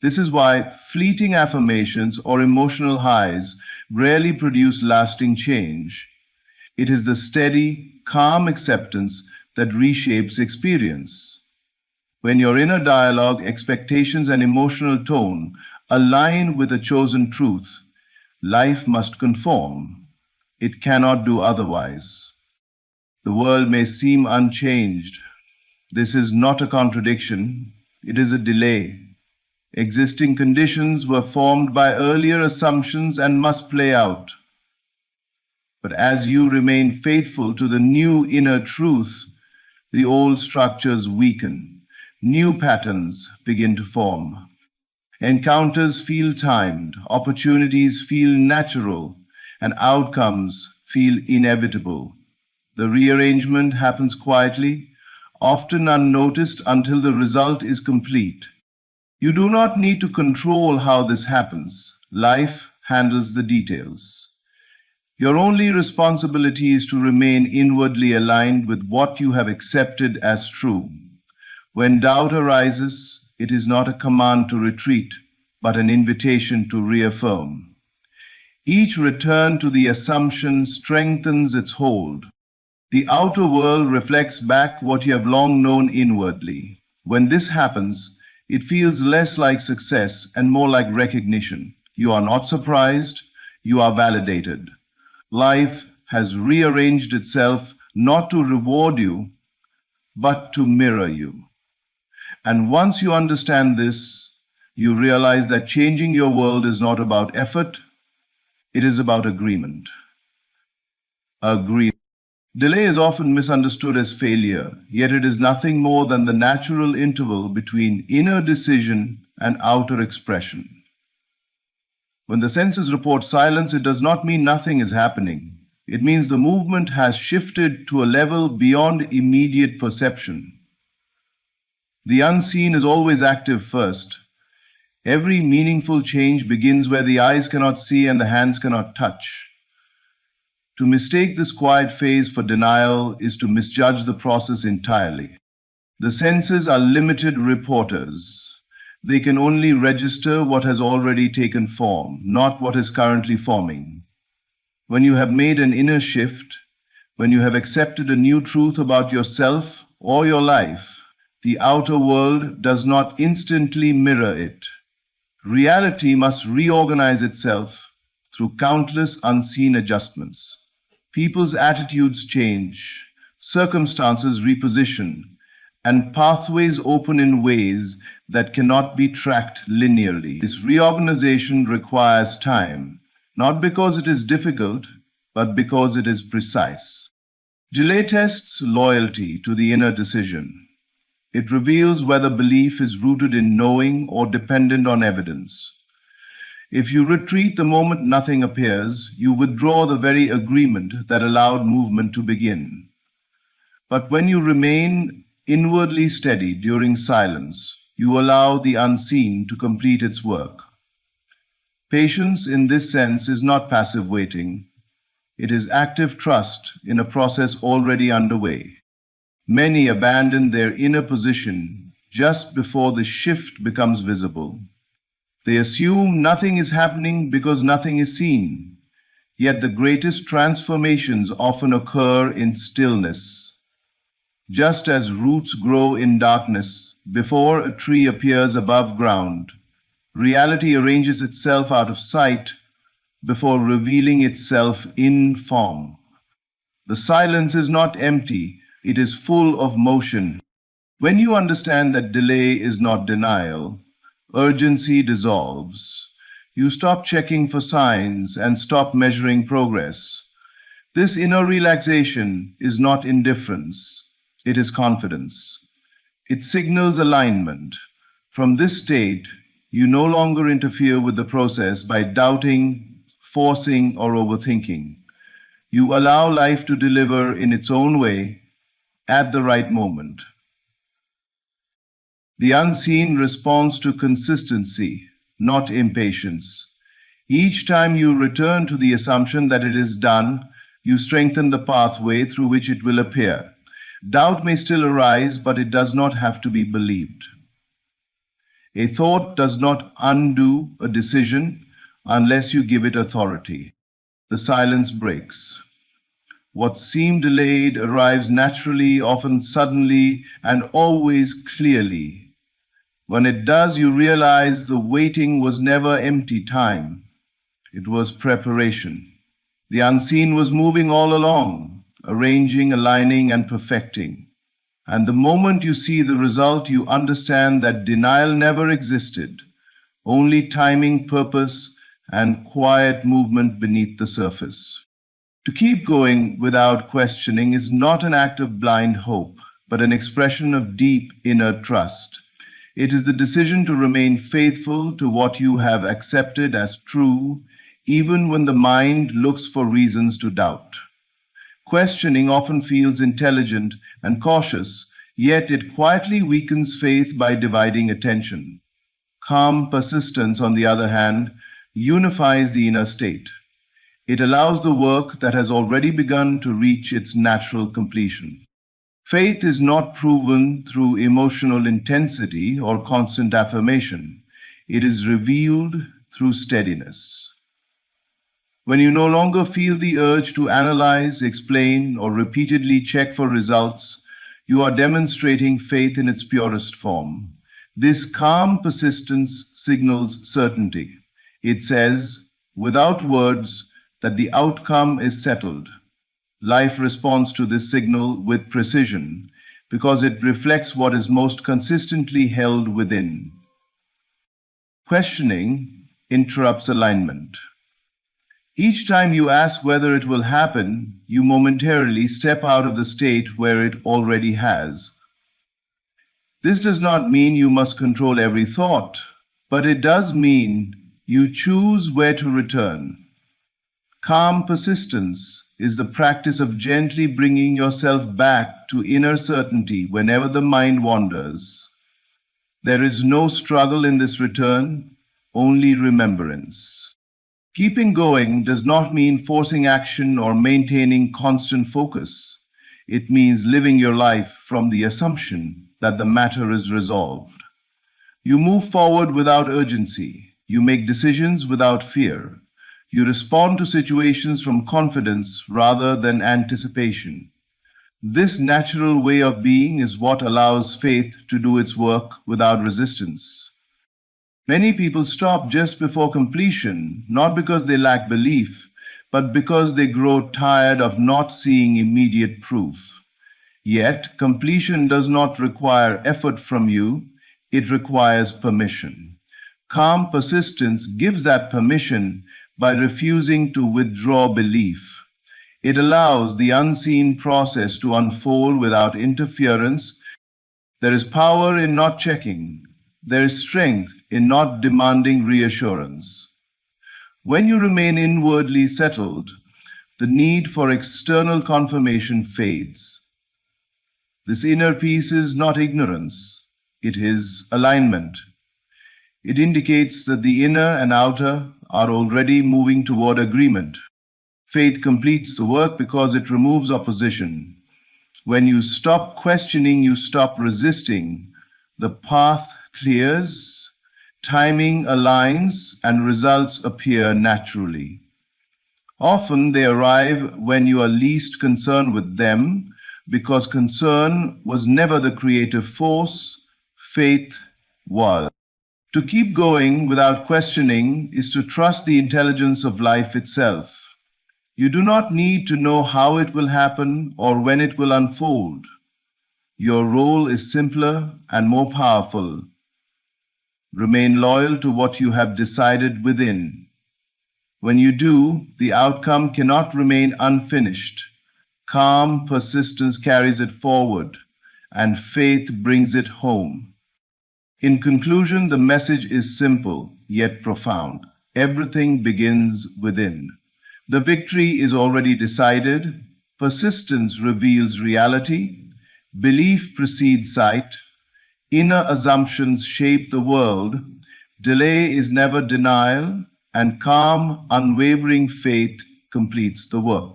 This is why fleeting affirmations or emotional highs rarely produce lasting change. It is the steady, calm acceptance that reshapes experience. When your inner dialogue, expectations, and emotional tone align with a chosen truth, life must conform. It cannot do otherwise. The world may seem unchanged. This is not a contradiction, it is a delay. Existing conditions were formed by earlier assumptions and must play out. But as you remain faithful to the new inner truth, the old structures weaken. New patterns begin to form. Encounters feel timed, opportunities feel natural, and outcomes feel inevitable. The rearrangement happens quietly, often unnoticed until the result is complete. You do not need to control how this happens. Life handles the details. Your only responsibility is to remain inwardly aligned with what you have accepted as true. When doubt arises, it is not a command to retreat, but an invitation to reaffirm. Each return to the assumption strengthens its hold. The outer world reflects back what you have long known inwardly. When this happens, it feels less like success and more like recognition. You are not surprised, you are validated. Life has rearranged itself not to reward you, but to mirror you. And once you understand this, you realize that changing your world is not about effort, it is about agreement. Agreement. Delay is often misunderstood as failure, yet it is nothing more than the natural interval between inner decision and outer expression. When the senses report silence, it does not mean nothing is happening. It means the movement has shifted to a level beyond immediate perception. The unseen is always active first. Every meaningful change begins where the eyes cannot see and the hands cannot touch. To mistake this quiet phase for denial is to misjudge the process entirely. The senses are limited reporters. They can only register what has already taken form, not what is currently forming. When you have made an inner shift, when you have accepted a new truth about yourself or your life, the outer world does not instantly mirror it. Reality must reorganize itself through countless unseen adjustments. People's attitudes change, circumstances reposition, and pathways open in ways that cannot be tracked linearly. This reorganization requires time, not because it is difficult, but because it is precise. Delay tests loyalty to the inner decision. It reveals whether belief is rooted in knowing or dependent on evidence. If you retreat the moment nothing appears, you withdraw the very agreement that allowed movement to begin. But when you remain inwardly steady during silence, you allow the unseen to complete its work. Patience in this sense is not passive waiting. It is active trust in a process already underway. Many abandon their inner position just before the shift becomes visible. They assume nothing is happening because nothing is seen. Yet the greatest transformations often occur in stillness. Just as roots grow in darkness before a tree appears above ground, reality arranges itself out of sight before revealing itself in form. The silence is not empty, it is full of motion. When you understand that delay is not denial, urgency dissolves. You stop checking for signs and stop measuring progress. This inner relaxation is not indifference, it is confidence. It signals alignment. From this state, you no longer interfere with the process by doubting, forcing, or overthinking. You allow life to deliver in its own way at the right moment. The unseen responds to consistency, not impatience. Each time you return to the assumption that it is done, you strengthen the pathway through which it will appear. Doubt may still arise, but it does not have to be believed. A thought does not undo a decision unless you give it authority. The silence breaks. What seemed delayed arrives naturally, often suddenly, and always clearly. When it does, you realize the waiting was never empty time. It was preparation. The unseen was moving all along, arranging, aligning, and perfecting. And the moment you see the result, you understand that denial never existed, only timing, purpose, and quiet movement beneath the surface. To keep going without questioning is not an act of blind hope, but an expression of deep inner trust. It is the decision to remain faithful to what you have accepted as true, even when the mind looks for reasons to doubt. Questioning often feels intelligent and cautious, yet it quietly weakens faith by dividing attention. Calm persistence, on the other hand, unifies the inner state. It allows the work that has already begun to reach its natural completion. Faith is not proven through emotional intensity or constant affirmation. It is revealed through steadiness. When you no longer feel the urge to analyze, explain, or repeatedly check for results, you are demonstrating faith in its purest form. This calm persistence signals certainty. It says, without words, that the outcome is settled. Life responds to this signal with precision because it reflects what is most consistently held within. Questioning interrupts alignment. Each time you ask whether it will happen, you momentarily step out of the state where it already has. This does not mean you must control every thought, but it does mean you choose where to return. Calm persistence is the practice of gently bringing yourself back to inner certainty whenever the mind wanders. There is no struggle in this return, only remembrance. Keeping going does not mean forcing action or maintaining constant focus. It means living your life from the assumption that the matter is resolved. You move forward without urgency. You make decisions without fear. You respond to situations from confidence rather than anticipation. This natural way of being is what allows faith to do its work without resistance. Many people stop just before completion, not because they lack belief, but because they grow tired of not seeing immediate proof. Yet, completion does not require effort from you, it requires permission. Calm persistence gives that permission by refusing to withdraw belief. It allows the unseen process to unfold without interference. There is power in not checking. There is strength in not demanding reassurance. When you remain inwardly settled, the need for external confirmation fades. This inner peace is not ignorance, it is alignment. It indicates that the inner and outer are already moving toward agreement. Faith completes the work because it removes opposition. When you stop questioning, you stop resisting. The path clears, timing aligns, and results appear naturally. Often they arrive when you are least concerned with them, because concern was never the creative force, faith was. To keep going without questioning is to trust the intelligence of life itself. You do not need to know how it will happen or when it will unfold. Your role is simpler and more powerful. Remain loyal to what you have decided within. When you do, the outcome cannot remain unfinished. Calm persistence carries it forward, and faith brings it home. In conclusion, the message is simple yet profound. Everything begins within. The victory is already decided. Persistence reveals reality. Belief precedes sight. Inner assumptions shape the world. Delay is never denial, and calm, unwavering faith completes the work.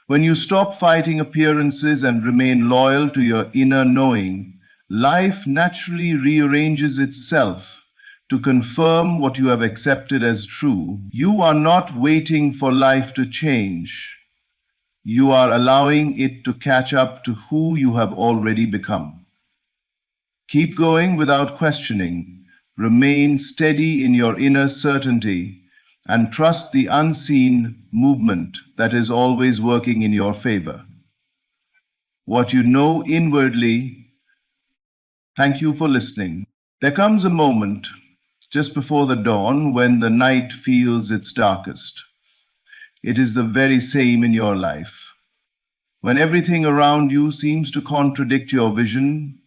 When you stop fighting appearances and remain loyal to your inner knowing, life naturally rearranges itself to confirm what you have accepted as true. You are not waiting for life to change. You are allowing it to catch up to who you have already become. Keep going without questioning. Remain steady in your inner certainty and trust the unseen movement that is always working in your favor. What you know inwardly. Thank you for listening. There comes a moment just before the dawn when the night feels its darkest. It is the very same in your life. When everything around you seems to contradict your vision,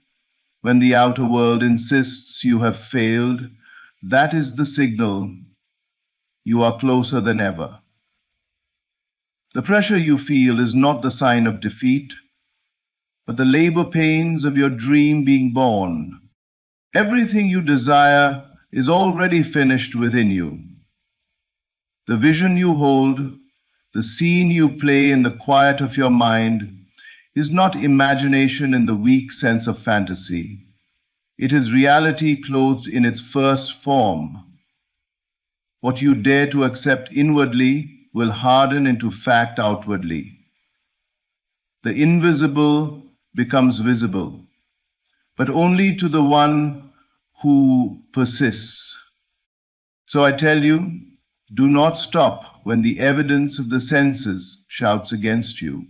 when the outer world insists you have failed, that is the signal you are closer than ever. The pressure you feel is not the sign of defeat, but the labor pains of your dream being born. Everything you desire is already finished within you. The vision you hold, the scene you play in the quiet of your mind, is not imagination in the weak sense of fantasy. It is reality clothed in its first form. What you dare to accept inwardly will harden into fact outwardly. The invisible becomes visible, but only to the one who persists. So I tell you, do not stop when the evidence of the senses shouts against you.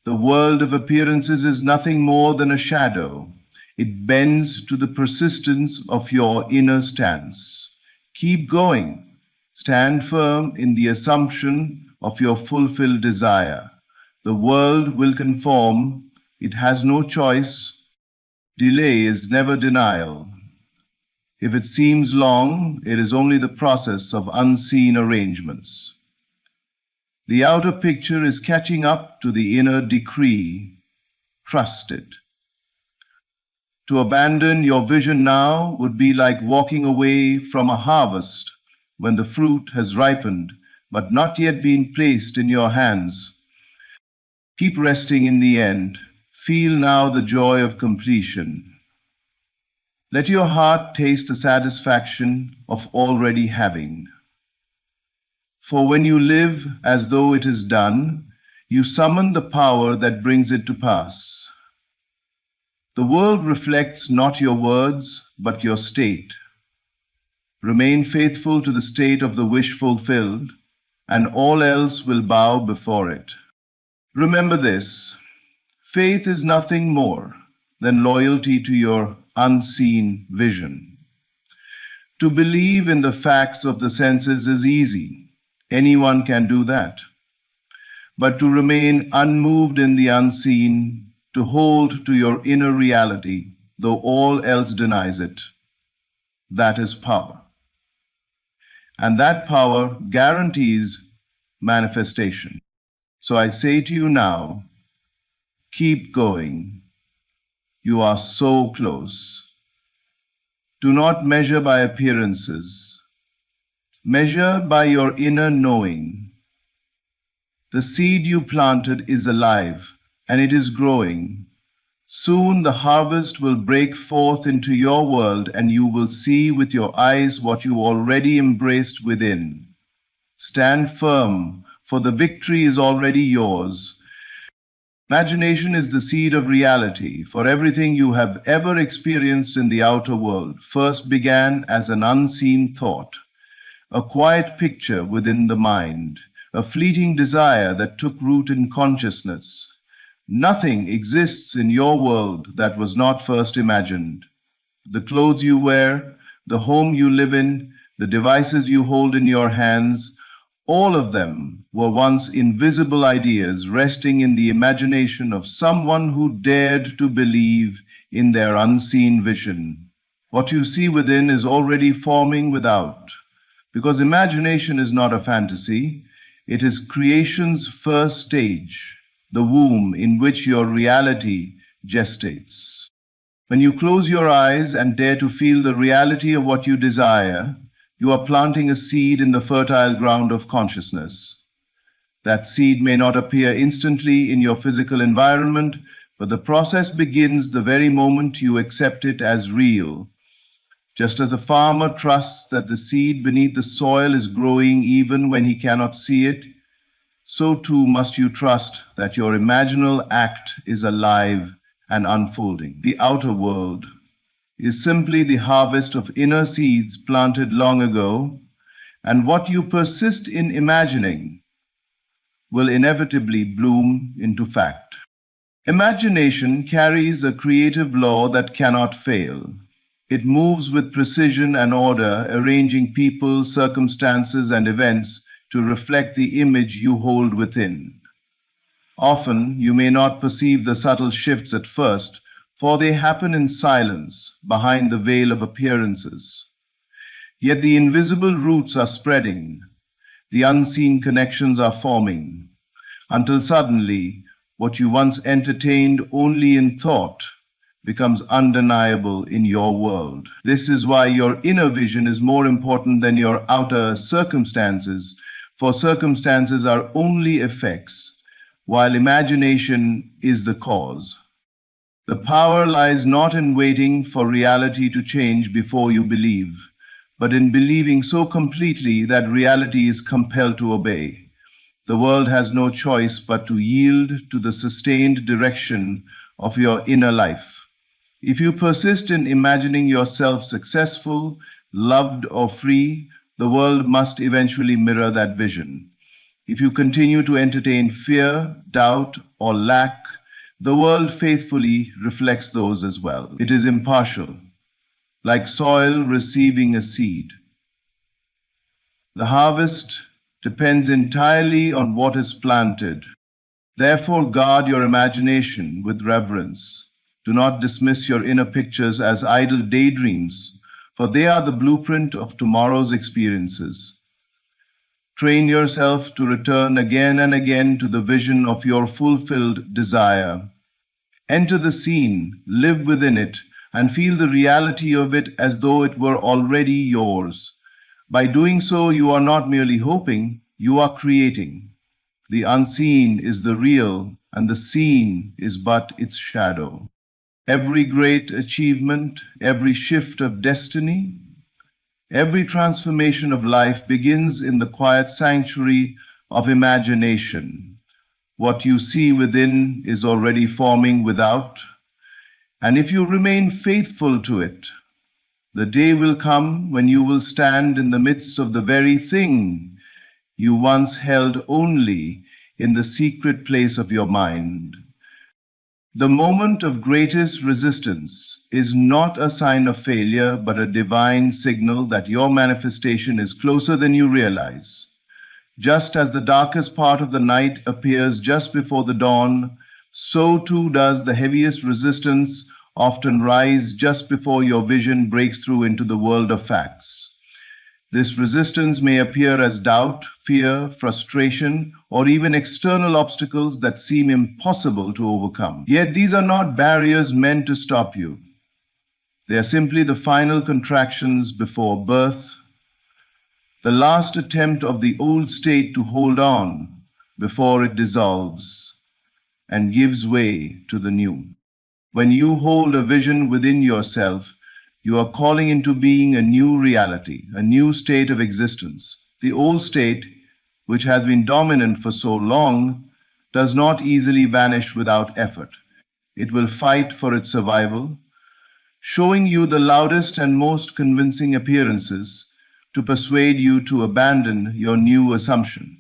The world of appearances is nothing more than a shadow. It bends to the persistence of your inner stance. Keep going. Stand firm in the assumption of your fulfilled desire. The world will conform. It has no choice. Delay is never denial. If it seems long, it is only the process of unseen arrangements. The outer picture is catching up to the inner decree. Trust it. To abandon your vision now would be like walking away from a harvest when the fruit has ripened but not yet been placed in your hands. Keep resting in the end. Feel now the joy of completion. Let your heart taste the satisfaction of already having. For when you live as though it is done, you summon the power that brings it to pass. The world reflects not your words, but your state. Remain faithful to the state of the wish fulfilled, and all else will bow before it. Remember this, faith is nothing more than loyalty to your unseen vision. To believe in the facts of the senses is easy. Anyone can do that. But to remain unmoved in the unseen, to hold to your inner reality, though all else denies it, that is power. And that power guarantees manifestation. So I say to you now, keep going. You are so close. Do not measure by appearances. Measure by your inner knowing. The seed you planted is alive, and it is growing. Soon the harvest will break forth into your world, and you will see with your eyes what you already embraced within. Stand firm, for the victory is already yours. Imagination is the seed of reality, for everything you have ever experienced in the outer world first began as an unseen thought, a quiet picture within the mind, a fleeting desire that took root in consciousness. Nothing exists in your world that was not first imagined. The clothes you wear, the home you live in, the devices you hold in your hands, all of them were once invisible ideas resting in the imagination of someone who dared to believe in their unseen vision. What you see within is already forming without, because imagination is not a fantasy. It is creation's first stage, the womb in which your reality gestates. When you close your eyes and dare to feel the reality of what you desire, you are planting a seed in the fertile ground of consciousness. That seed may not appear instantly in your physical environment, but the process begins the very moment you accept it as real. Just as a farmer trusts that the seed beneath the soil is growing even when he cannot see it, so too must you trust that your imaginal act is alive and unfolding. The outer world is simply the harvest of inner seeds planted long ago, and what you persist in imagining will inevitably bloom into fact. Imagination carries a creative law that cannot fail. It moves with precision and order, arranging people, circumstances, and events to reflect the image you hold within. Often you may not perceive the subtle shifts at first, for they happen in silence, behind the veil of appearances. Yet the invisible roots are spreading, the unseen connections are forming, until suddenly what you once entertained only in thought becomes undeniable in your world. This is why your inner vision is more important than your outer circumstances, for circumstances are only effects. while imagination is the cause. The power lies not in waiting for reality to change before you believe, but in believing so completely that reality is compelled to obey. The world has no choice but to yield to the sustained direction of your inner life. If you persist in imagining yourself successful, loved, or free, the world must eventually mirror that vision. If you continue to entertain fear, doubt, or lack, the world faithfully reflects those as well. It is impartial, like soil receiving a seed. The harvest depends entirely on what is planted. Therefore, guard your imagination with reverence. Do not dismiss your inner pictures as idle daydreams, for they are the blueprint of tomorrow's experiences. Train yourself to return again and again to the vision of your fulfilled desire. Enter the scene, live within it, and feel the reality of it as though it were already yours. By doing so, you are not merely hoping, you are creating. The unseen is the real, and the seen is but its shadow. Every great achievement, every shift of destiny, every transformation of life begins in the quiet sanctuary of imagination. What you see within is already forming without, and if you remain faithful to it, the day will come when you will stand in the midst of the very thing you once held only in the secret place of your mind. The moment of greatest resistance is not a sign of failure, but a divine signal that your manifestation is closer than you realize. Just as the darkest part of the night appears just before the dawn, so too does the heaviest resistance often rise just before your vision breaks through into the world of facts. This resistance may appear as doubt, fear, frustration, or even external obstacles that seem impossible to overcome. Yet these are not barriers meant to stop you. They are simply the final contractions before birth, the last attempt of the old state to hold on before it dissolves and gives way to the new. When you hold a vision within yourself, you are calling into being a new reality, a new state of existence. The old state, which has been dominant for so long, does not easily vanish without effort. It will fight for its survival, showing you the loudest and most convincing appearances to persuade you to abandon your new assumption.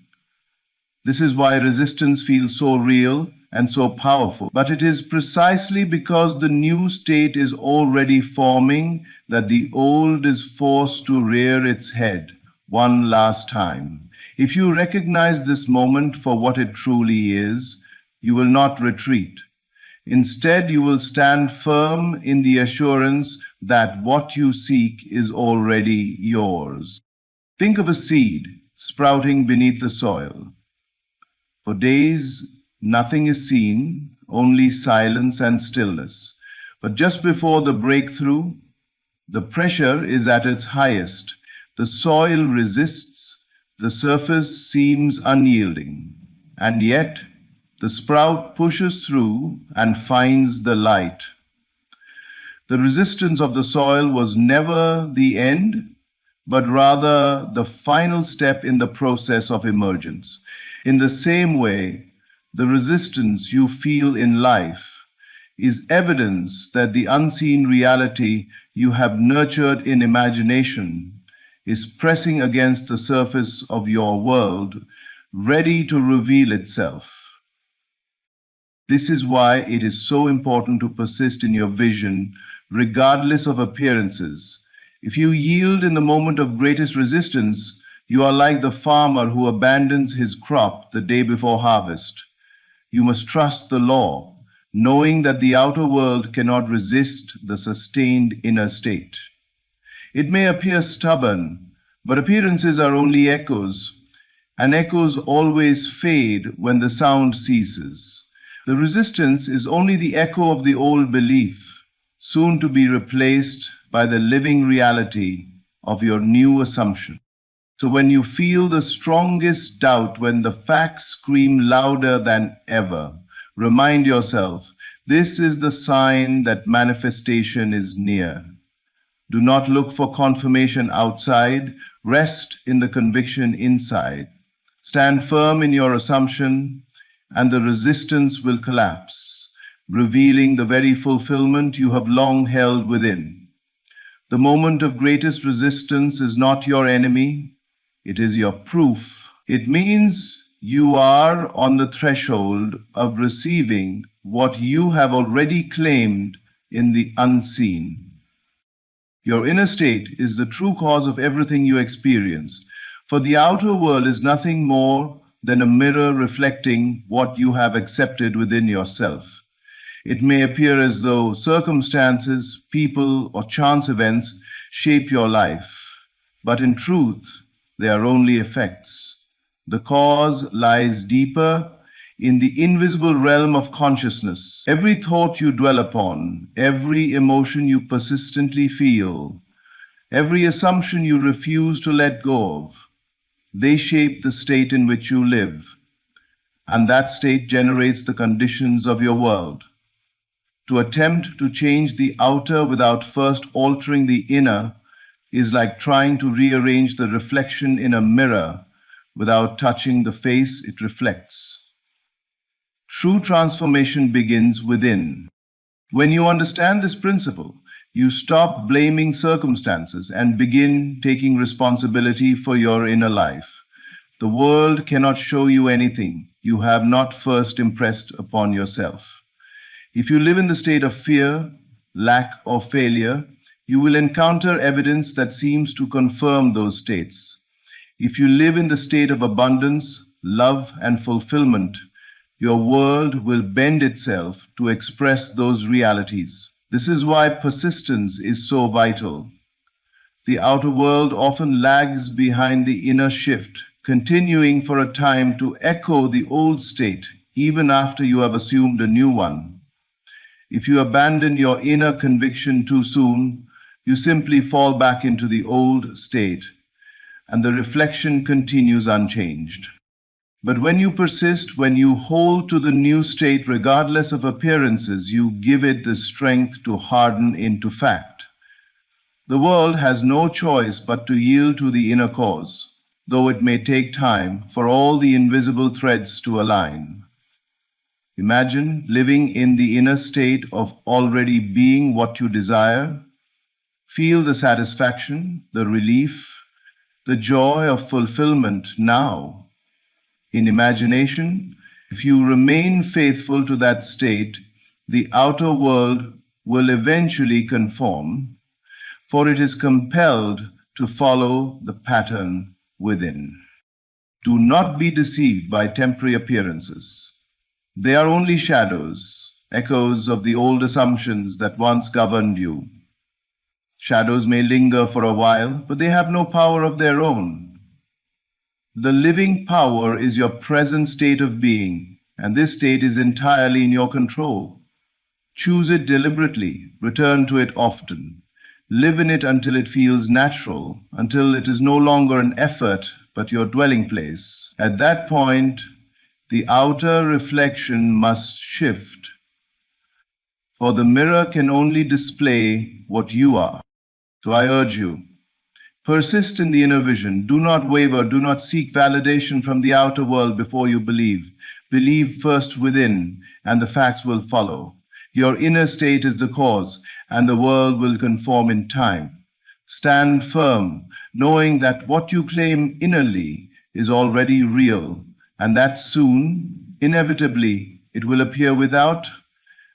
This is why resistance feels so real and so powerful. But it is precisely because the new state is already forming that the old is forced to rear its head one last time. If you recognize this moment for what it truly is, you will not retreat. Instead, you will stand firm in the assurance that what you seek is already yours. Think of a seed sprouting beneath the soil. For days, nothing is seen, only silence and stillness. But just before the breakthrough, the pressure is at its highest. The soil resists, the surface seems unyielding, and yet the sprout pushes through and finds the light. The resistance of the soil was never the end, but rather the final step in the process of emergence. In the same way, the resistance you feel in life is evidence that the unseen reality you have nurtured in imagination is pressing against the surface of your world, ready to reveal itself. This is why it is so important to persist in your vision, regardless of appearances. If you yield in the moment of greatest resistance, you are like the farmer who abandons his crop the day before harvest. You must trust the law, knowing that the outer world cannot resist the sustained inner state. It may appear stubborn, but appearances are only echoes, and echoes always fade when the sound ceases. The resistance is only the echo of the old belief, soon to be replaced by the living reality of your new assumption. So when you feel the strongest doubt, when the facts scream louder than ever, remind yourself, this is the sign that manifestation is near. Do not look for confirmation outside. Rest in the conviction inside. Stand firm in your assumption, and the resistance will collapse, revealing the very fulfillment you have long held within. The moment of greatest resistance is not your enemy, it is your proof. It means you are on the threshold of receiving what you have already claimed in the unseen. Your inner state is the true cause of everything you experience, for the outer world is nothing more than a mirror reflecting what you have accepted within yourself. It may appear as though circumstances, people, or chance events shape your life, but in truth, they are only effects. The cause lies deeper in the invisible realm of consciousness. Every thought you dwell upon, every emotion you persistently feel, every assumption you refuse to let go of, they shape the state in which you live, and that state generates the conditions of your world. To attempt to change the outer without first altering the inner is like trying to rearrange the reflection in a mirror without touching the face it reflects. True transformation begins within. When you understand this principle, you stop blaming circumstances and begin taking responsibility for your inner life. The world cannot show you anything you have not first impressed upon yourself. If you live in the state of fear, lack, or failure, you will encounter evidence that seems to confirm those states. If you live in the state of abundance, love, and fulfillment, your world will bend itself to express those realities. This is why persistence is so vital. The outer world often lags behind the inner shift, continuing for a time to echo the old state, even after you have assumed a new one. If you abandon your inner conviction too soon, you simply fall back into the old state, and the reflection continues unchanged. But when you persist, when you hold to the new state regardless of appearances, you give it the strength to harden into fact. The world has no choice but to yield to the inner cause, though it may take time for all the invisible threads to align. Imagine living in the inner state of already being what you desire. Feel the satisfaction, the relief, the joy of fulfillment now. In imagination, if you remain faithful to that state, the outer world will eventually conform, for it is compelled to follow the pattern within. Do not be deceived by temporary appearances. They are only shadows, echoes of the old assumptions that once governed you. Shadows may linger for a while, but they have no power of their own. The living power is your present state of being, and this state is entirely in your control. Choose it deliberately, return to it often. Live in it until it feels natural, until it is no longer an effort, but your dwelling place. At that point, the outer reflection must shift, for the mirror can only display what you are. So I urge you, persist in the inner vision. Do not waver. Do not seek validation from the outer world before you believe. Believe first within, and the facts will follow. Your inner state is the cause, and the world will conform in time. Stand firm, knowing that what you claim innerly is already real, and that soon, inevitably, it will appear without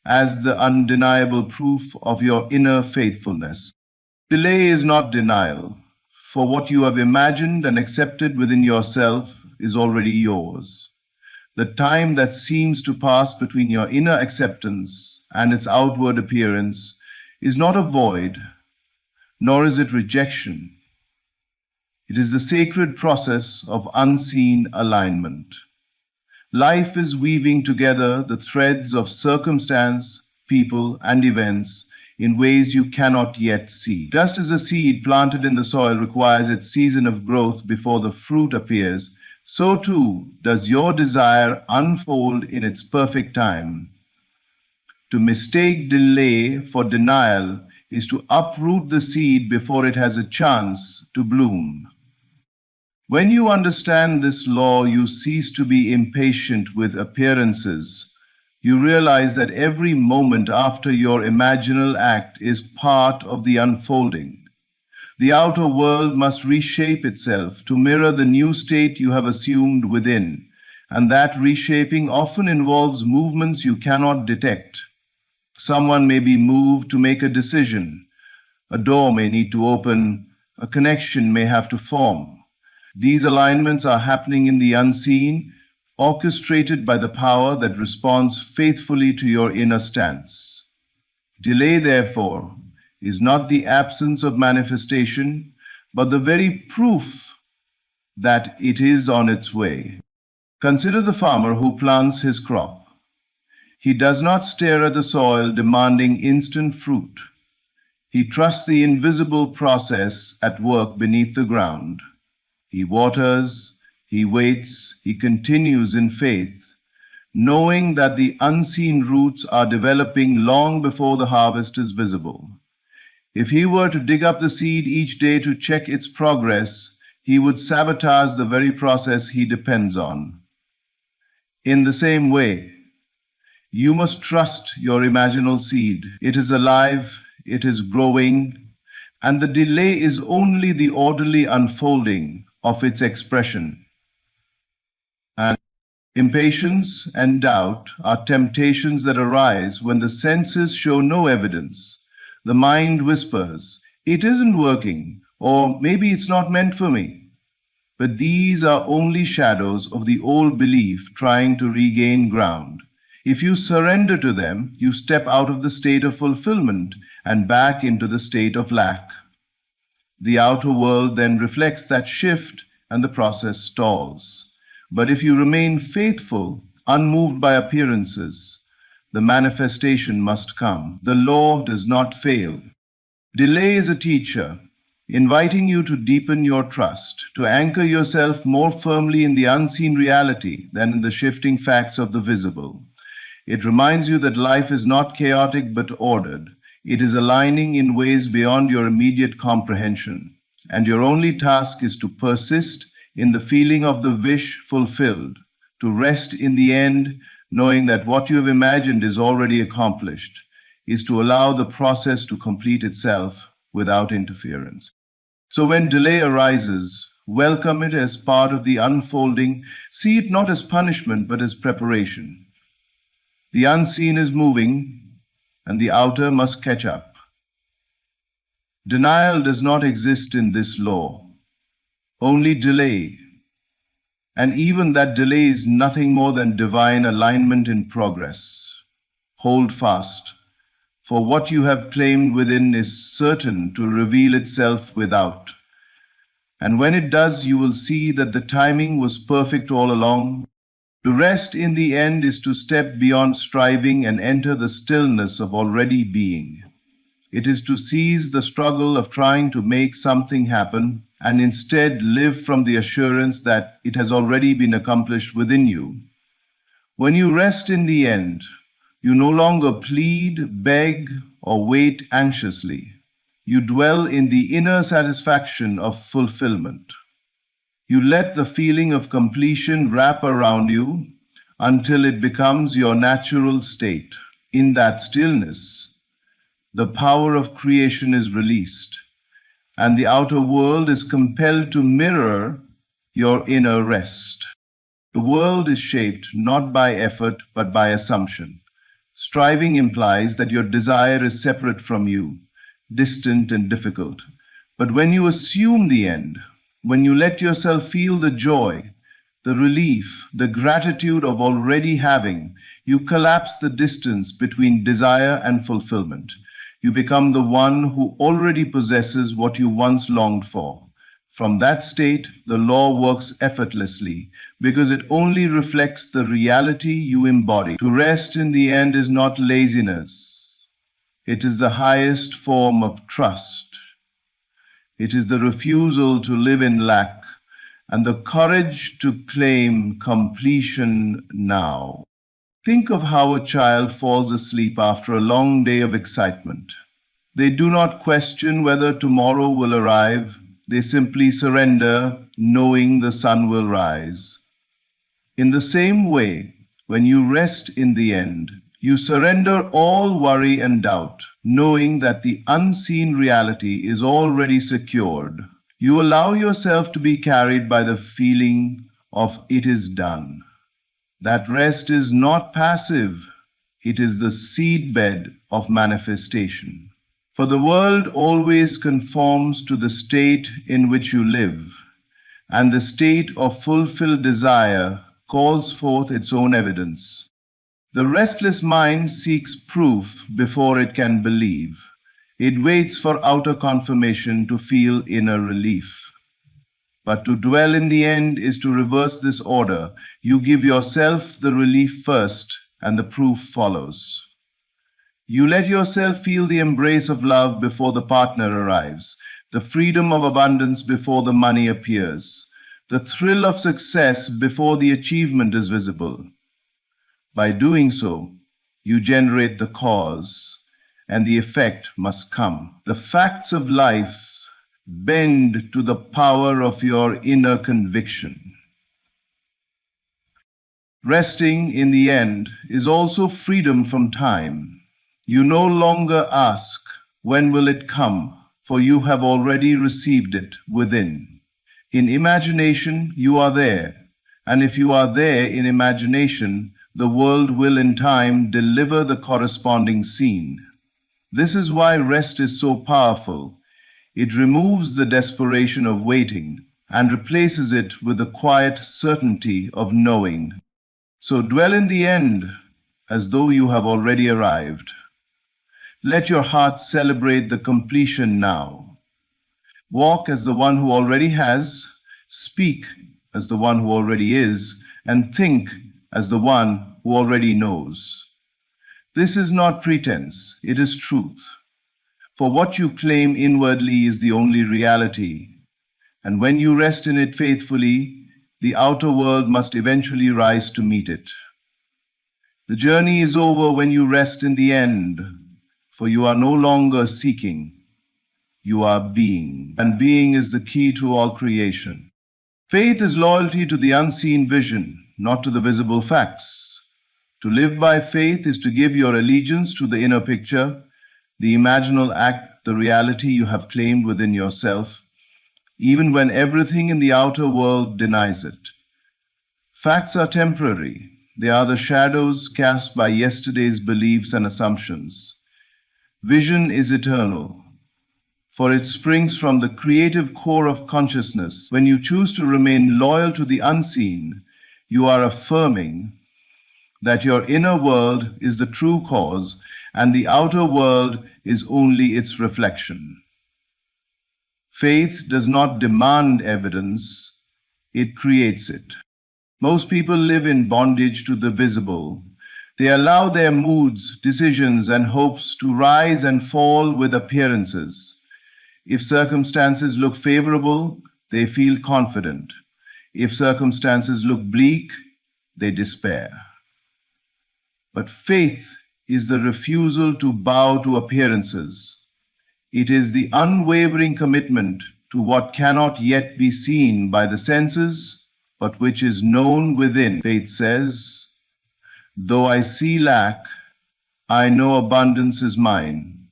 as the undeniable proof of your inner faithfulness. Delay is not denial, for what you have imagined and accepted within yourself is already yours. The time that seems to pass between your inner acceptance and its outward appearance is not a void, nor is it rejection. It is the sacred process of unseen alignment. Life is weaving together the threads of circumstance, people, and events in ways you cannot yet see. Just as a seed planted in the soil requires its season of growth before the fruit appears, so too does your desire unfold in its perfect time. To mistake delay for denial is to uproot the seed before it has a chance to bloom. When you understand this law, you cease to be impatient with appearances. You realize that every moment after your imaginal act is part of the unfolding. The outer world must reshape itself to mirror the new state you have assumed within, and that reshaping often involves movements you cannot detect. Someone may be moved to make a decision. A door may need to open. A connection may have to form. These alignments are happening in the unseen, orchestrated by the power that responds faithfully to your inner stance. Delay, therefore, is not the absence of manifestation, but the very proof that it is on its way. Consider the farmer who plants his crop. He does not stare at the soil demanding instant fruit. He trusts the invisible process at work beneath the ground. He waters, he waits, he continues in faith, knowing that the unseen roots are developing long before the harvest is visible. If he were to dig up the seed each day to check its progress, he would sabotage the very process he depends on. In the same way, you must trust your imaginal seed. It is alive, it is growing, and the delay is only the orderly unfolding of its expression. And impatience and doubt are temptations that arise when the senses show no evidence. The mind whispers, "It isn't working," or "maybe it's not meant for me." But these are only shadows of the old belief trying to regain ground. If you surrender to them, you step out of the state of fulfillment and back into the state of lack. The outer world then reflects that shift and the process stalls. But if you remain faithful, unmoved by appearances, the manifestation must come. The law does not fail. Delay is a teacher, inviting you to deepen your trust, to anchor yourself more firmly in the unseen reality than in the shifting facts of the visible. It reminds you that life is not chaotic but ordered. It is aligning in ways beyond your immediate comprehension, and your only task is to persist in the feeling of the wish fulfilled, to rest in the end, knowing that what you have imagined is already accomplished, is to allow the process to complete itself without interference. So when delay arises, welcome it as part of the unfolding. See it not as punishment, but as preparation. The unseen is moving, and the outer must catch up. Denial does not exist in this law, only delay. And even that delay is nothing more than divine alignment in progress. Hold fast, for what you have claimed within is certain to reveal itself without. And when it does, you will see that the timing was perfect all along. To rest in the end is to step beyond striving and enter the stillness of already being. It is to cease the struggle of trying to make something happen and instead live from the assurance that it has already been accomplished within you. When you rest in the end, you no longer plead, beg, or wait anxiously. You dwell in the inner satisfaction of fulfillment. You let the feeling of completion wrap around you until it becomes your natural state. In that stillness, the power of creation is released, and the outer world is compelled to mirror your inner rest. The world is shaped not by effort, but by assumption. Striving implies that your desire is separate from you, distant and difficult. But when you assume the end, when you let yourself feel the joy, the relief, the gratitude of already having, you collapse the distance between desire and fulfillment. You become the one who already possesses what you once longed for. From that state, the law works effortlessly because it only reflects the reality you embody. To rest in the end is not laziness. It is the highest form of trust. It is the refusal to live in lack and the courage to claim completion now. Think of how a child falls asleep after a long day of excitement. They do not question whether tomorrow will arrive. They simply surrender, knowing the sun will rise. In the same way, when you rest in the end, you surrender all worry and doubt, knowing that the unseen reality is already secured. You allow yourself to be carried by the feeling of it is done. That rest is not passive, it is the seedbed of manifestation. For the world always conforms to the state in which you live, and the state of fulfilled desire calls forth its own evidence. The restless mind seeks proof before it can believe. It waits for outer confirmation to feel inner relief. But to dwell in the end is to reverse this order. You give yourself the relief first, and the proof follows. You let yourself feel the embrace of love before the partner arrives, the freedom of abundance before the money appears, the thrill of success before the achievement is visible. By doing so, you generate the cause, and the effect must come. The facts of life bend to the power of your inner conviction. Resting in the end is also freedom from time. You no longer ask, when will it come? For you have already received it within. In imagination, you are there. And if you are there in imagination, the world will in time deliver the corresponding scene. This is why rest is so powerful. It removes the desperation of waiting and replaces it with the quiet certainty of knowing. So dwell in the end as though you have already arrived. Let your heart celebrate the completion now. Walk as the one who already has, speak as the one who already is, and think as the one who already knows. This is not pretense, it is truth. For what you claim inwardly is the only reality, and when you rest in it faithfully, the outer world must eventually rise to meet it. The journey is over when you rest in the end, for you are no longer seeking, you are being, and being is the key to all creation. Faith is loyalty to the unseen vision, not to the visible facts. To live by faith is to give your allegiance to the inner picture, the imaginal act, the reality you have claimed within yourself, even when everything in the outer world denies it. Facts are temporary. They are the shadows cast by yesterday's beliefs and assumptions. Vision is eternal, for it springs from the creative core of consciousness. When you choose to remain loyal to the unseen, you are affirming that your inner world is the true cause and the outer world is only its reflection. Faith does not demand evidence, it creates it. Most people live in bondage to the visible. They allow their moods, decisions, and hopes to rise and fall with appearances. If circumstances look favorable, they feel confident. If circumstances look bleak, they despair. But faith is the refusal to bow to appearances. It is the unwavering commitment to what cannot yet be seen by the senses, but which is known within. Faith says, though I see lack, I know abundance is mine.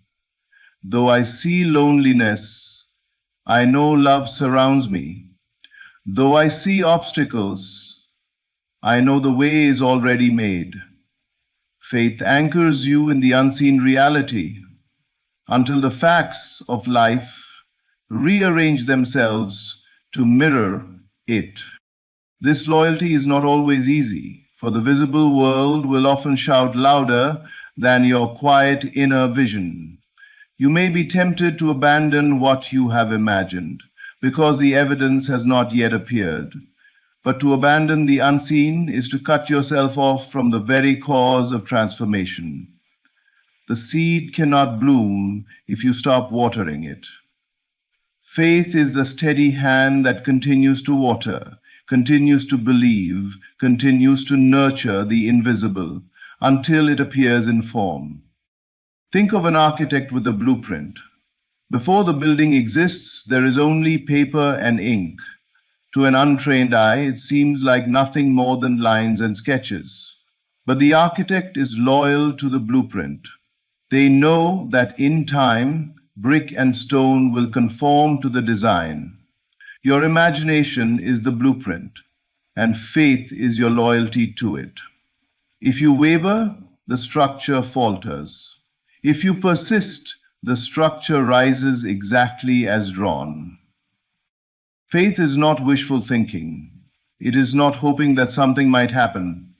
Though I see loneliness, I know love surrounds me. Though I see obstacles, I know the way is already made. Faith anchors you in the unseen reality until the facts of life rearrange themselves to mirror it. This loyalty is not always easy, for the visible world will often shout louder than your quiet inner vision. You may be tempted to abandon what you have imagined, because the evidence has not yet appeared. But to abandon the unseen is to cut yourself off from the very cause of transformation. The seed cannot bloom if you stop watering it. Faith is the steady hand that continues to water, continues to believe, continues to nurture the invisible until it appears in form. Think of an architect with a blueprint. Before the building exists, there is only paper and ink. To an untrained eye, it seems like nothing more than lines and sketches. But the architect is loyal to the blueprint. They know that in time, brick and stone will conform to the design. Your imagination is the blueprint, and faith is your loyalty to it. If you waver, the structure falters. If you persist, the structure rises exactly as drawn. Faith is not wishful thinking. It is not hoping that something might happen.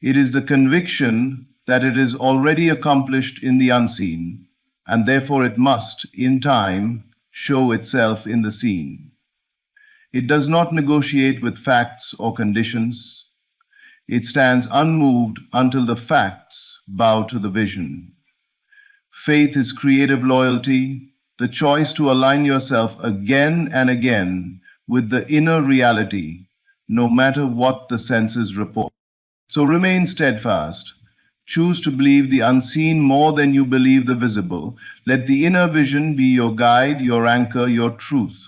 It is the conviction that it is already accomplished in the unseen, and therefore it must, in time, show itself in the seen. It does not negotiate with facts or conditions. It stands unmoved until the facts bow to the vision. Faith is creative loyalty, the choice to align yourself again and again with the inner reality, no matter what the senses report. So remain steadfast. Choose to believe the unseen more than you believe the visible. Let the inner vision be your guide, your anchor, your truth.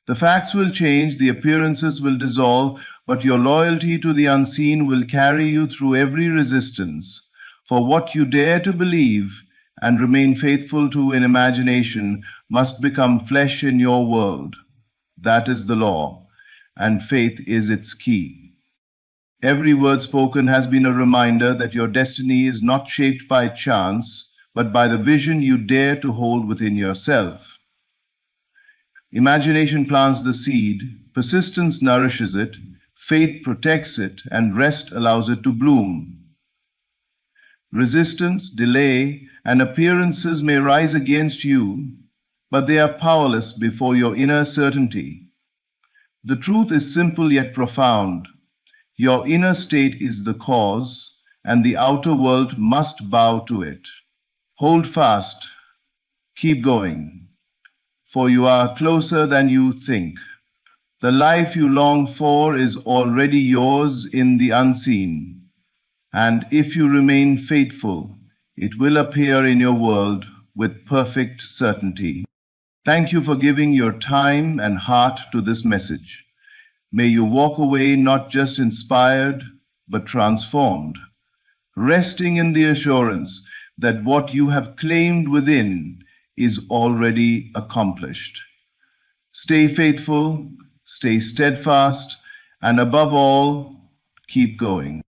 The facts will change, the appearances will dissolve, but your loyalty to the unseen will carry you through every resistance. For what you dare to believe and remain faithful to in imagination must become flesh in your world. That is the law, and faith is its key. Every word spoken has been a reminder that your destiny is not shaped by chance, but by the vision you dare to hold within yourself. Imagination plants the seed, persistence nourishes it, faith protects it, and rest allows it to bloom. Resistance, delay, and appearances may rise against you, but they are powerless before your inner certainty. The truth is simple yet profound. Your inner state is the cause, and the outer world must bow to it. Hold fast, keep going, for you are closer than you think. The life you long for is already yours in the unseen, and if you remain faithful, it will appear in your world with perfect certainty. Thank you for giving your time and heart to this message. May you walk away not just inspired, but transformed, resting in the assurance that what you have claimed within is already accomplished. Stay faithful, stay steadfast, and above all, keep going.